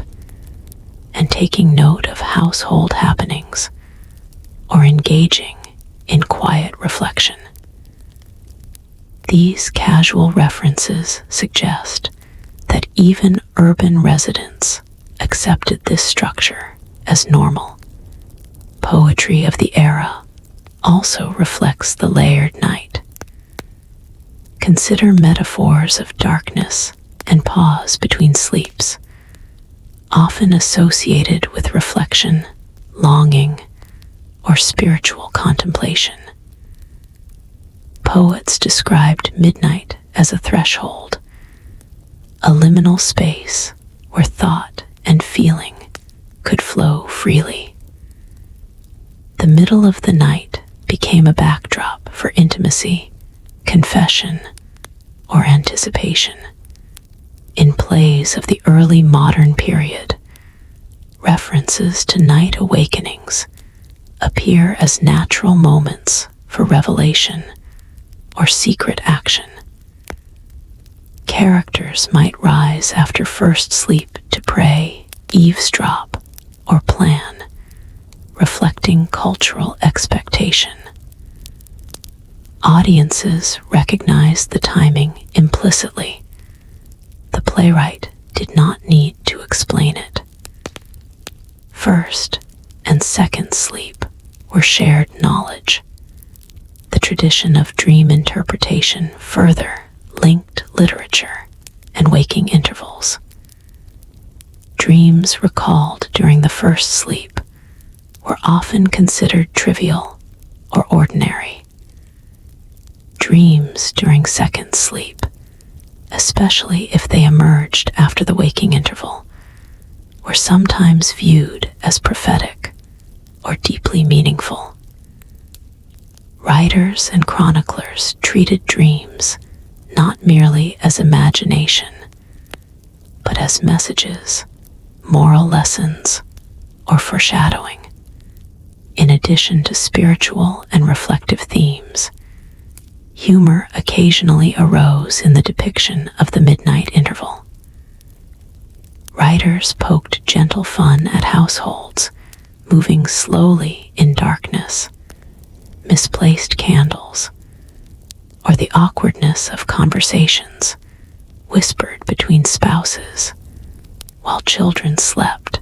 and taking note of household happenings or engaging in quiet reflection. These casual references suggest that even urban residents accepted this structure as normal. Poetry of the era also reflects the layered night. Consider metaphors of darkness and pause between sleeps, often associated with reflection, longing, or spiritual contemplation. Poets described midnight as a threshold, a liminal space where thought and feeling could flow freely. The middle of the night became a backdrop for intimacy, confession, or anticipation. In plays of the early modern period, references to night awakenings appear as natural moments for revelation or secret action. Characters might rise after first sleep to pray, eavesdrop, or plan, reflecting cultural expectation. Audiences recognized the timing implicitly. The playwright did not need to explain it. First and second sleep were shared knowledge. The tradition of dream interpretation further linked literature and waking intervals. Dreams recalled during the first sleep were often considered trivial or ordinary. Dreams during second sleep, especially if they emerged after the waking interval, were sometimes viewed as prophetic or deeply meaningful. Writers and chroniclers treated dreams not merely as imagination, but as messages, moral lessons, or foreshadowing. In addition to spiritual and reflective themes, humor occasionally arose in the depiction of the midnight interval. Writers poked gentle fun at households moving slowly in darkness, misplaced candles, or the awkwardness of conversations whispered between spouses while children slept.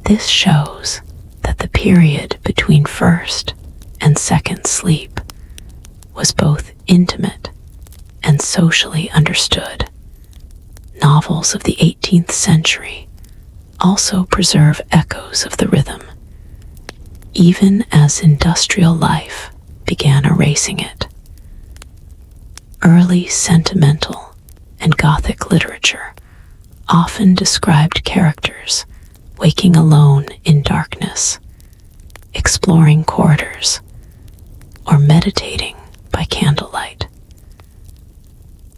This shows that the period between first and second sleep was both intimate and socially understood. Novels of the 18th century also preserve echoes of the rhythm, even as industrial life began erasing it. Early sentimental and Gothic literature often described characters waking alone in darkness, exploring corridors, or meditating by candlelight.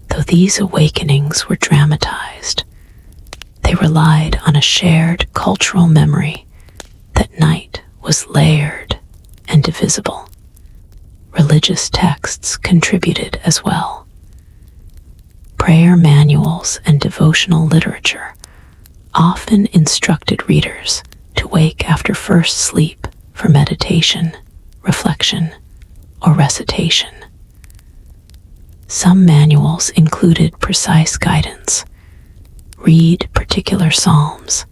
Though these awakenings were dramatized, they relied on a shared cultural memory that night was layered and divisible. Religious texts contributed as well. Prayer manuals and devotional literature often instructed readers to wake after first sleep for meditation, reflection, or recitation. Some manuals included precise guidance: read particular psalms,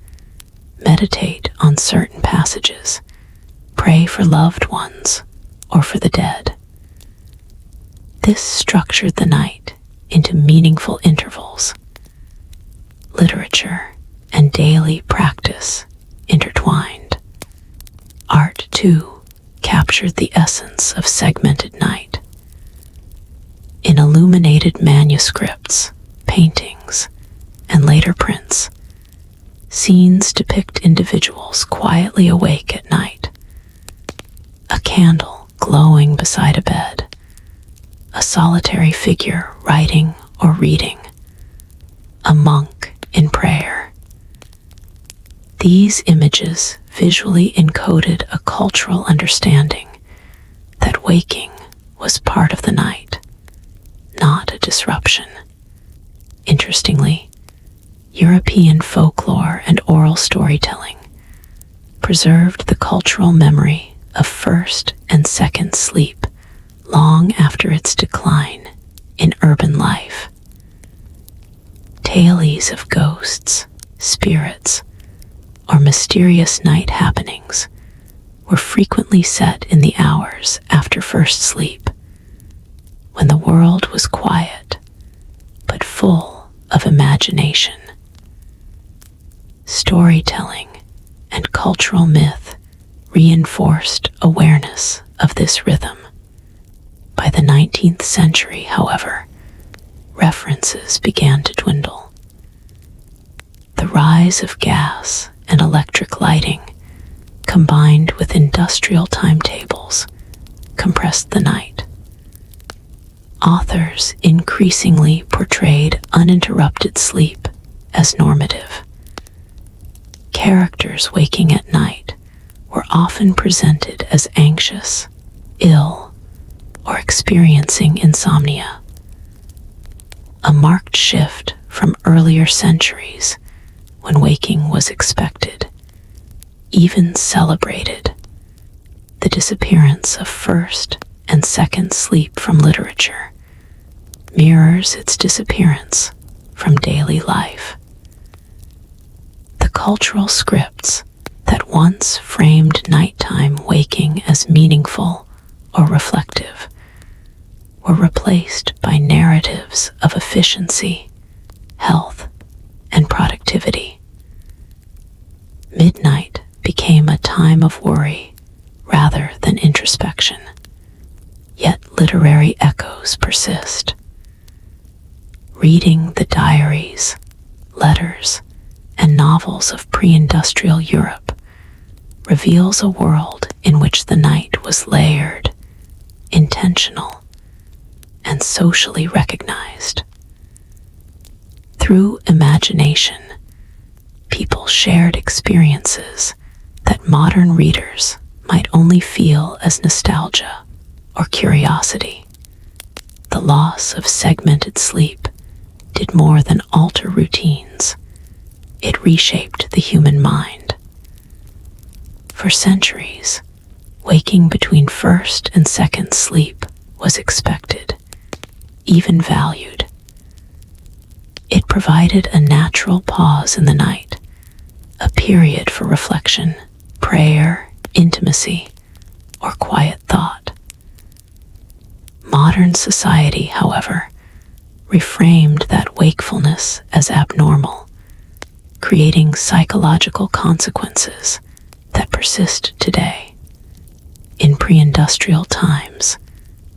meditate on certain passages, pray for loved ones or for the dead. This structured the night into meaningful intervals. Literature and daily practice intertwined. Art, too, captured the essence of segmented night. In illuminated manuscripts, paintings, and later prints, scenes depict individuals quietly awake at night. A candle glowing beside a bed, a solitary figure writing or reading, a monk in prayer. These images visually encoded a cultural understanding that waking was part of the night, not a disruption. Interestingly, European folklore and oral storytelling preserved the cultural memory of first and second sleep long after its decline in urban life. Tales of ghosts, spirits, or mysterious night happenings were frequently set in the hours after first sleep, when the world was quiet but full of imagination. Storytelling and cultural myth reinforced awareness of this rhythm. By the 19th century, however, references began to dwindle. The rise of gas and electric lighting, combined with industrial timetables, compressed the night. Authors increasingly portrayed uninterrupted sleep as normative. Characters waking at night were often presented as anxious, ill, or experiencing insomnia. A marked shift from earlier centuries when waking was expected, even celebrated. The disappearance of first and second sleep from literature mirrors its disappearance from daily life. The cultural scripts that once framed nighttime waking as meaningful or reflective were replaced by narratives of efficiency, health, and productivity. Midnight became a time of worry rather than introspection, yet literary echoes persist. Reading the diaries, letters, and novels of pre-industrial Europe reveals a world in which the night was layered, intentional, and socially recognized. Through imagination, people shared experiences that modern readers might only feel as nostalgia or curiosity. The loss of segmented sleep did more than alter routines. It reshaped the human mind. For centuries, waking between first and second sleep was expected, even valued. It provided a natural pause in the night, a period for reflection, prayer, intimacy, or quiet thought. Modern society, however, reframed that wakefulness as abnormal, creating psychological consequences that persist today. In pre-industrial times,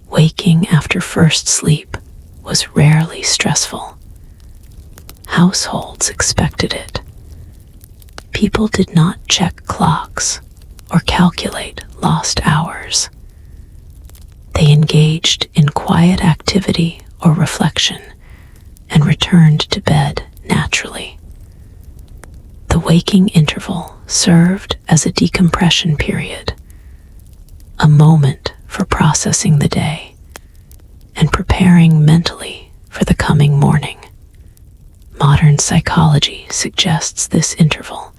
waking after first sleep was rarely stressful. Households expected it. People did not check clocks or calculate lost hours. They engaged in quiet activity or reflection and returned to bed naturally. The waking interval served as a decompression period, a moment for processing the day and preparing mentally for the coming morning. Modern psychology suggests this interval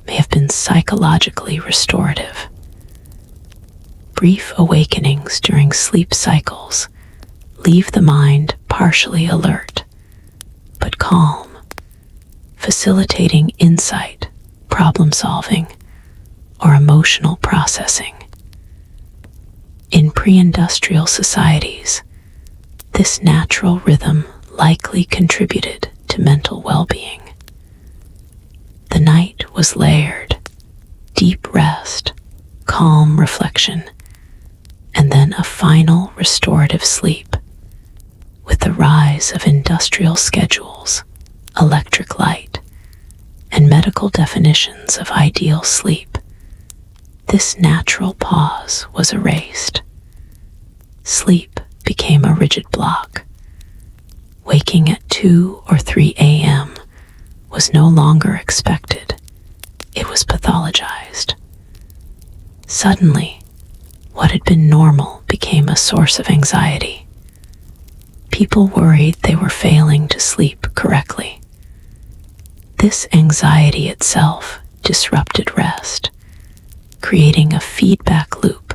may have been psychologically restorative. Brief awakenings during sleep cycles leave the mind partially alert, but calm, facilitating insight, problem solving, or emotional processing. In pre-industrial societies, this natural rhythm likely contributed to mental well-being. The night was layered, deep rest, calm reflection, and then a final restorative sleep. With the rise of industrial schedules, electric light, and medical definitions of ideal sleep, this natural pause was erased. Sleep became a rigid block. Waking at 2 or 3 a.m. was no longer expected. It was pathologized. Suddenly, what had been normal became a source of anxiety. People worried they were failing to sleep correctly. This anxiety itself disrupted rest, creating a feedback loop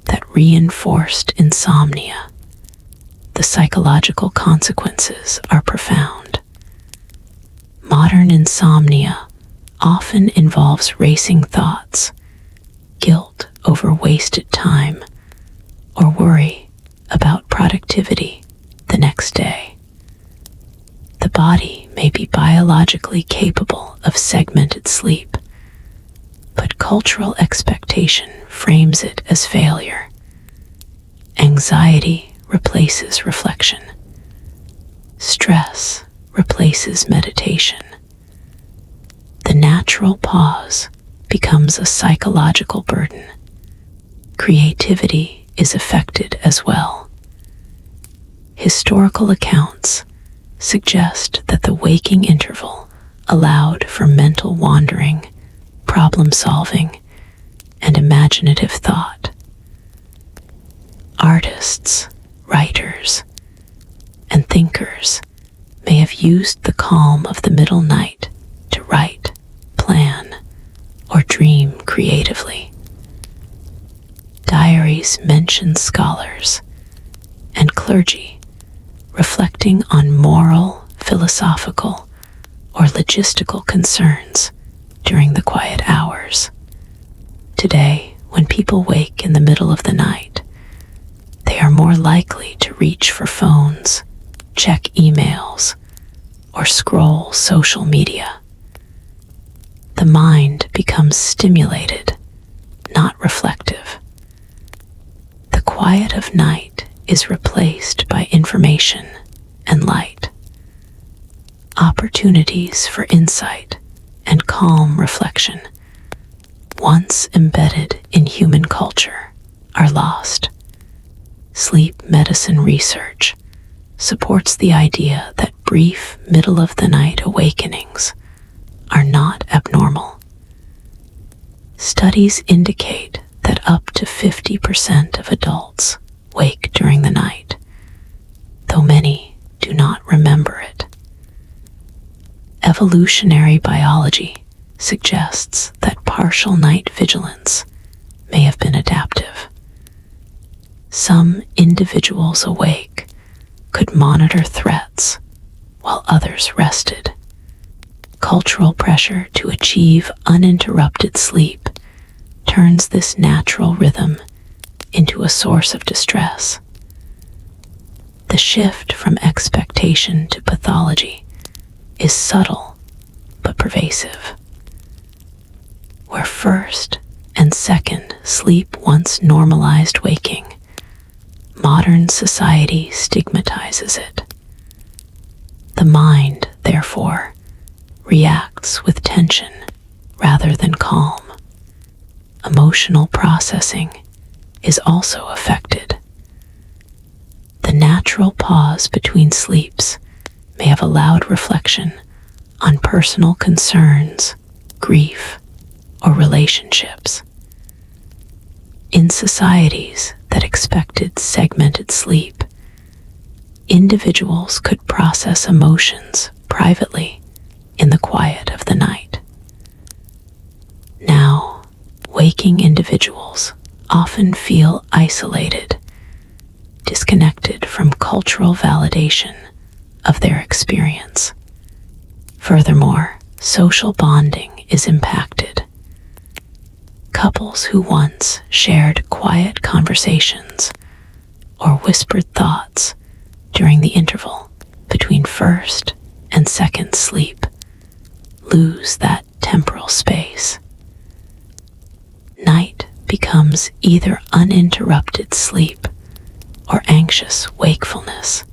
that reinforced insomnia. The psychological consequences are profound. Modern insomnia often involves racing thoughts, guilt over wasted time, or worry about productivity the next day. The body may be biologically capable of segmented sleep, but cultural expectation frames it as failure. Anxiety replaces reflection. Stress replaces meditation. The natural pause becomes a psychological burden. Creativity is affected as well. Historical accounts suggest that the waking interval allowed for mental wandering, problem solving, and imaginative thought. Artists, writers, and thinkers may have used the calm of the middle night to write, plan, or dream creatively. Diaries mention scholars and clergy reflecting on moral, philosophical, or logistical concerns during the quiet hours. Today, when people wake in the middle of the night, they are more likely to reach for phones, check emails, or scroll social media. The mind becomes stimulated, not reflective. The quiet of night is replaced by information and light. Opportunities for insight and calm reflection, once embedded in human culture, are lost. Sleep medicine research supports the idea that brief middle-of-the-night awakenings are not abnormal. Studies indicate that up to 50% of adults wake during the night, though many do not remember it. Evolutionary biology suggests that partial night vigilance may have been adaptive. Some individuals awake could monitor threats while others rested. Cultural pressure to achieve uninterrupted sleep turns this natural rhythm into a source of distress. The shift from expectation to pathology is subtle but pervasive. Where first and second sleep once normalized waking, modern society stigmatizes it. The mind, therefore, reacts with tension rather than calm. Emotional processing is also affected. The natural pause between sleeps may have allowed reflection on personal concerns, grief, or relationships. In societies that expected segmented sleep, individuals could process emotions privately in the quiet of the night. Now, waking individuals often feel isolated, disconnected from cultural validation of their experience. Furthermore, social bonding is impacted. Couples who once shared quiet conversations or whispered thoughts during the interval between first and second sleep lose that temporal space. Night becomes either uninterrupted sleep or anxious wakefulness,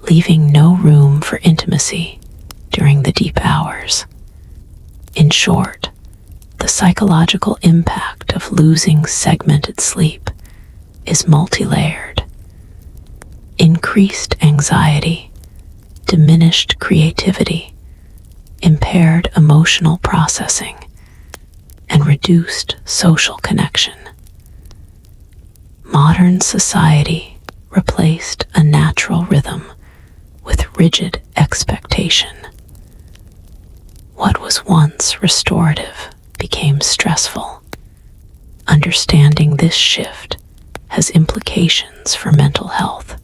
leaving no room for intimacy during the deep hours. In short, the psychological impact of losing segmented sleep is multi-layered. Increased anxiety, diminished creativity, impaired emotional processing, and reduced social connection. Modern society replaced a natural rhythm with rigid expectation. What was once restorative became stressful. Understanding this shift has implications for mental health.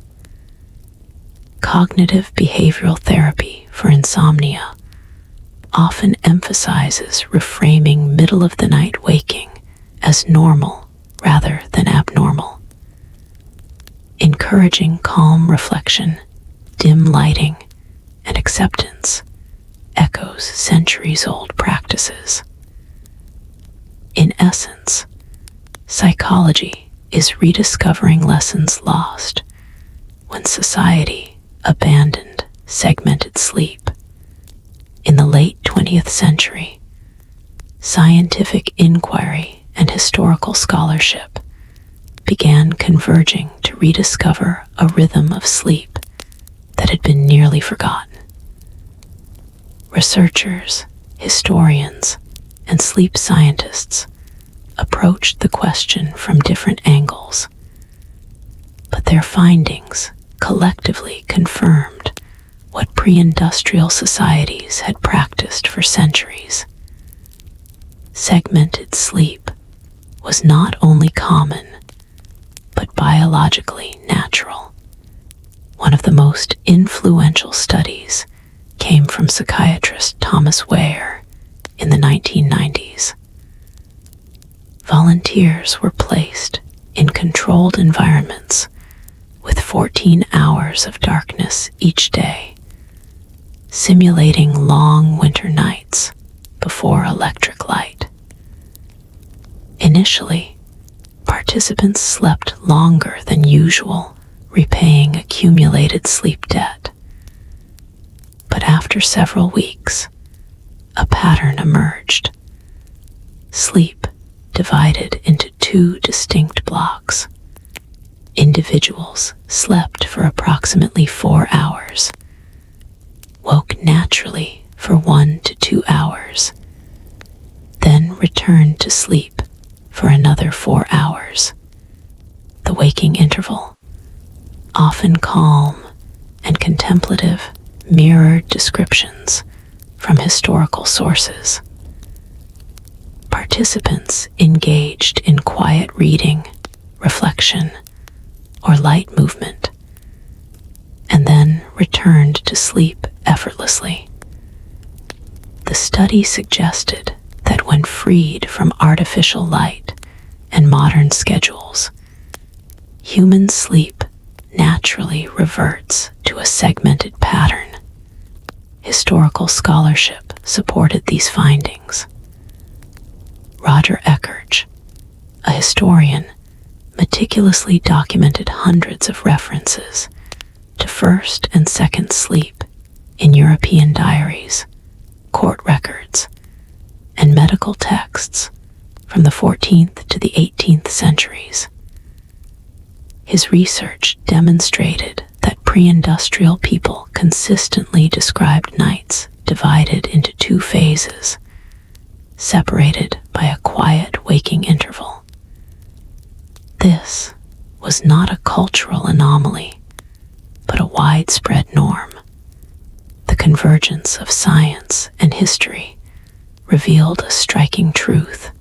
Cognitive behavioral therapy for insomnia often emphasizes reframing middle-of-the-night waking as normal rather than abnormal. Encouraging calm reflection, dim lighting, and acceptance echoes centuries-old practices. In essence, psychology is rediscovering lessons lost when society abandoned segmented sleep. In the late 20th century, scientific inquiry and historical scholarship began converging to rediscover a rhythm of sleep that had been nearly forgotten. Researchers, historians, and sleep scientists approached the question from different angles, but their findings collectively confirmed what pre-industrial societies had practiced for centuries. Segmented sleep was not only common, but biologically natural. One of the most influential studies came from psychiatrist Thomas Weyer in the 1990s. Volunteers were placed in controlled environments with 14 hours of darkness each day, simulating long winter nights before electric light. Initially, participants slept longer than usual, repaying accumulated sleep debt. But after several weeks, a pattern emerged. Sleep divided into two distinct blocks. Individuals slept for approximately 4 hours, woke naturally for 1 to 2 hours, then returned to sleep for another 4 hours. The waking interval, often calm and contemplative, mirrored descriptions from historical sources. Participants engaged in quiet reading, reflection, or light movement, and then returned to sleep effortlessly. The study suggested that when freed from artificial light and modern schedules, human sleep naturally reverts to a segmented pattern. historical scholarship supported these findings. Roger Eckhart, a historian, meticulously documented hundreds of references to first and second sleep in European diaries, court records, and medical texts from the 14th to the 18th centuries. His research demonstrated that pre-industrial people consistently described nights divided into two phases, separated by a quiet waking interval. This was not a cultural anomaly, but a widespread norm. The convergence of science and history revealed a striking truth.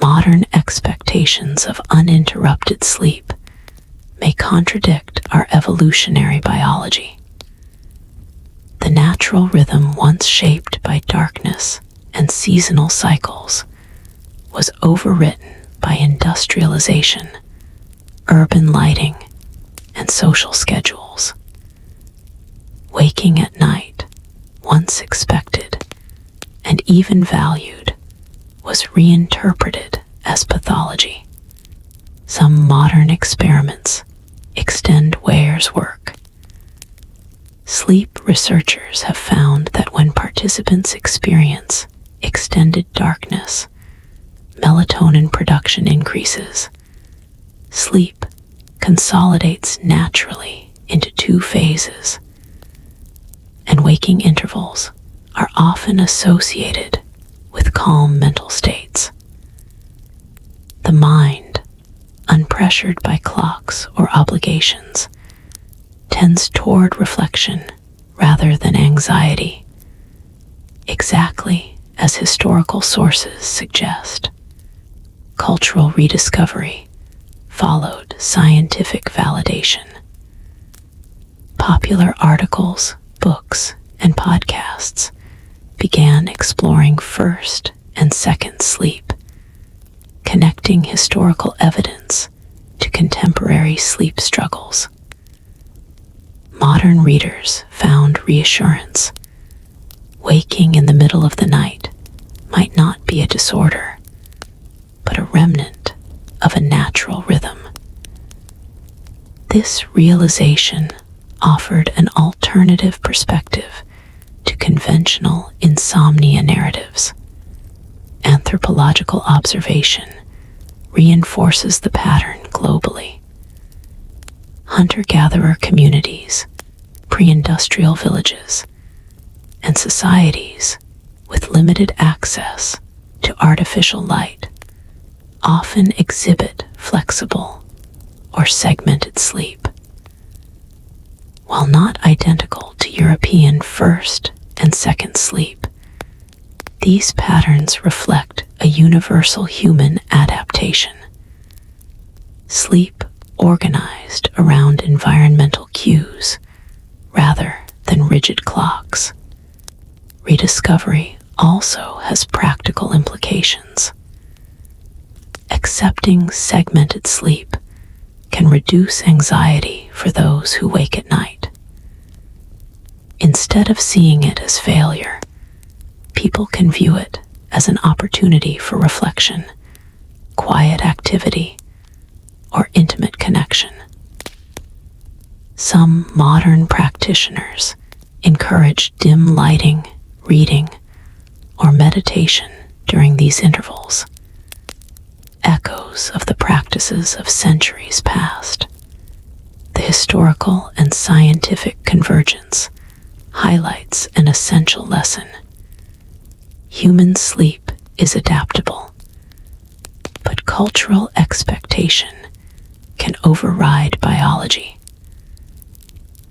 Modern expectations of uninterrupted sleep may contradict our evolutionary biology. The natural rhythm once shaped by darkness and seasonal cycles was overwritten by industrialization, urban lighting, and social schedules. Waking at night, once expected and even valued, was reinterpreted as pathology. Some modern experiments extend Ware's work. Sleep researchers have found that when participants experience extended darkness, melatonin production increases. Sleep consolidates naturally into two phases, and waking intervals are often associated with calm mental states. The mind, unpressured by clocks or obligations, tends toward reflection rather than anxiety, exactly as historical sources suggest. Cultural rediscovery followed scientific validation. Popular articles, books, and podcasts began exploring first and second sleep, connecting historical evidence to contemporary sleep struggles. Modern readers found reassurance. Waking in the middle of the night might not be a disorder, but a remnant of a natural rhythm. This realization offered an alternative perspective to conventional insomnia narratives. Anthropological observation reinforces the pattern globally. Hunter-gatherer communities, pre-industrial villages, and societies with limited access to artificial light often exhibit flexible or segmented sleep. While not identical to European first and second sleep, these patterns reflect a universal human adaptation. Sleep organized around environmental cues rather than rigid clocks. Rediscovery also has practical implications. Accepting segmented sleep can reduce anxiety for those who wake at night. Instead of seeing it as failure, people can view it as an opportunity for reflection, quiet activity, or intimate connection. Some modern practitioners encourage dim lighting, reading, or meditation during these intervals, echoes of the practices of centuries past. The historical and scientific convergence highlights an essential lesson. Human sleep is adaptable, but cultural expectation can override biology.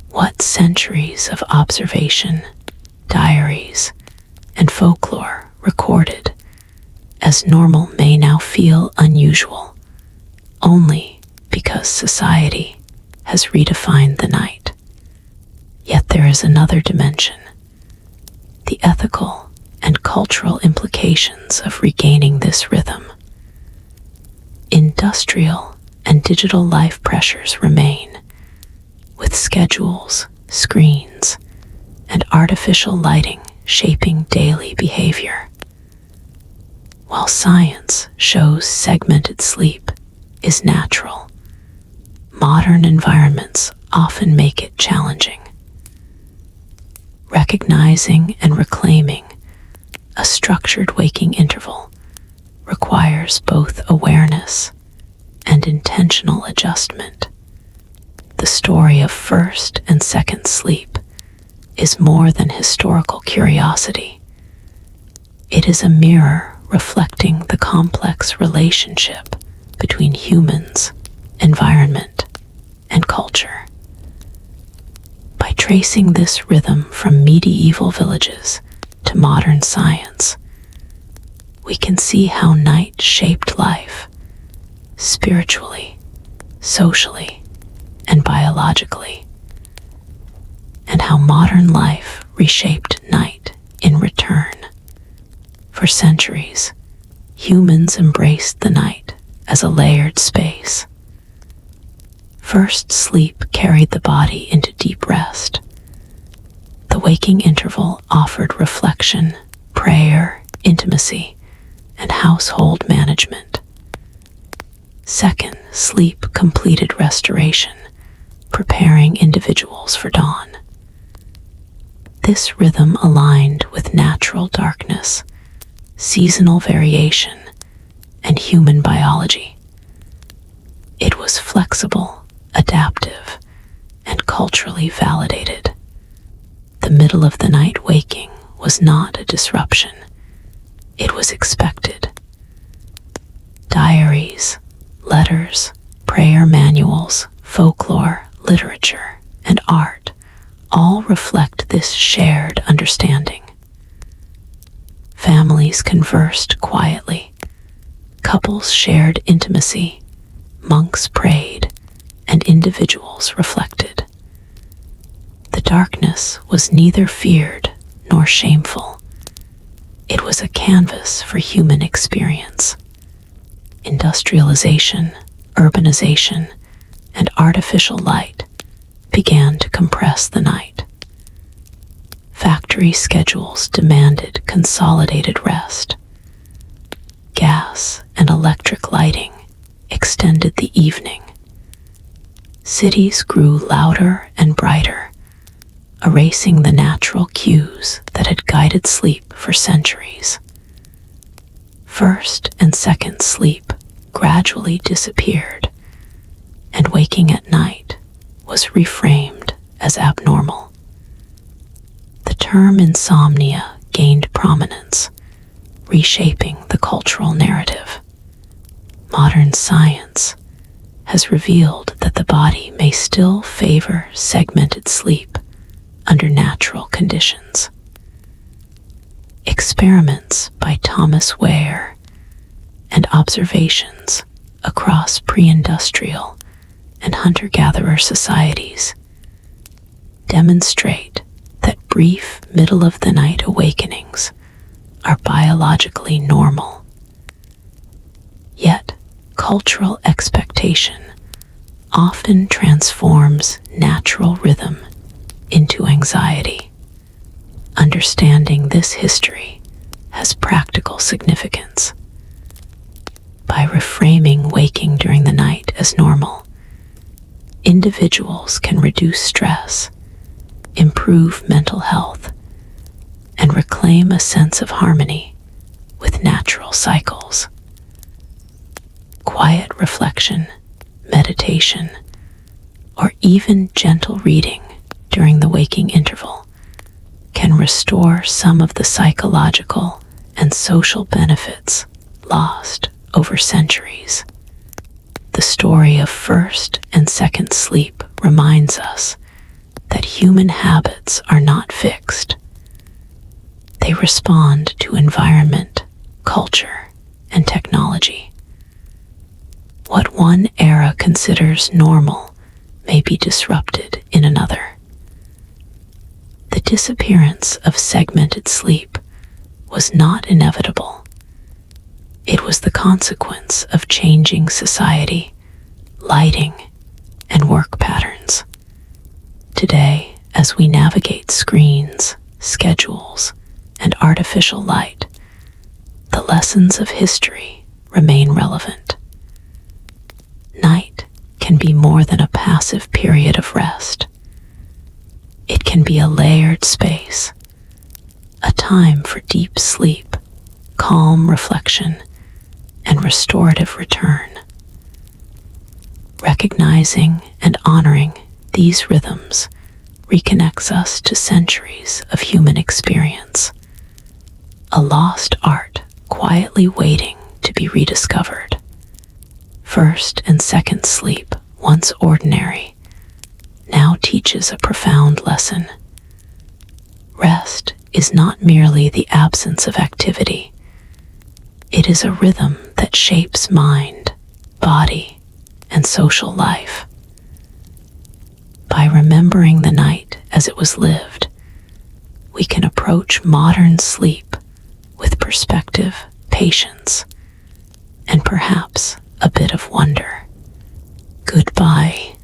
What centuries of observation, diaries, and folklore recorded as normal may now feel unusual, only because society has redefined the night. Yet there is another dimension, the ethical and cultural implications of regaining this rhythm. Industrial and digital life pressures remain, with schedules, screens, and artificial lighting shaping daily behavior. While science shows segmented sleep is natural, modern environments often make it challenging. Recognizing and reclaiming a structured waking interval requires both awareness and intentional adjustment. The story of first and second sleep is more than historical curiosity. It is a mirror reflecting the complex relationship between humans, environment, and culture. By tracing this rhythm from medieval villages to modern science, we can see how night shaped life, spiritually, socially, and biologically, and how modern life reshaped night in return. For centuries, humans embraced the night as a layered space. First sleep carried the body into deep rest. The waking interval offered reflection, prayer, intimacy, and household management. Second sleep completed restoration, preparing individuals for dawn. This rhythm aligned with natural darkness, seasonal variation, and human biology. It was flexible, adaptive, and culturally validated. The middle of the night waking was not a disruption. It was expected. Diaries, letters, prayer manuals, folklore, literature, and art all reflect this shared understanding. Families conversed quietly, couples shared intimacy, monks prayed, and individuals reflected. The darkness was neither feared nor shameful. It was a canvas for human experience. Industrialization, urbanization, and artificial light began to compress the night. Factory schedules demanded consolidated rest. Gas and electric lighting extended the evening. Cities grew louder and brighter, erasing the natural cues that had guided sleep for centuries. First and second sleep gradually disappeared, and waking at night was reframed as abnormal. The term insomnia gained prominence, reshaping the cultural narrative. Modern science has revealed that the body may still favor segmented sleep under natural conditions. Experiments by Thomas Weir and observations across pre-industrial and hunter-gatherer societies demonstrate that brief middle-of-the-night awakenings are biologically normal. Yet, cultural expectation often transforms natural rhythm into anxiety. Understanding this history has practical significance. By reframing waking during the night as normal, individuals can reduce stress, improve mental health, and reclaim a sense of harmony with natural cycles. Quiet reflection, meditation, or even gentle reading during the waking interval can restore some of the psychological and social benefits lost over centuries. The story of first and second sleep reminds us that human habits are not fixed. They respond to environment, culture, and technology. What one era considers normal may be disrupted in another. The disappearance of segmented sleep was not inevitable. It was the consequence of changing society, lighting, and work patterns. Today, as as we navigate screens, schedules, and artificial light, the lessons of history remain relevant. Night can be more than a passive period of rest. It can be a layered space, a time for deep sleep, calm reflection, and restorative return. Recognizing and honoring these rhythms reconnects us to centuries of human experience, a lost art quietly waiting to be rediscovered. First and second sleep, once ordinary, now teaches a profound lesson. Rest is not merely the absence of activity. It is a rhythm that shapes mind, body, and social life. By remembering the night as it was lived, we can approach modern sleep with perspective, patience, and perhaps a bit of wonder. Goodbye.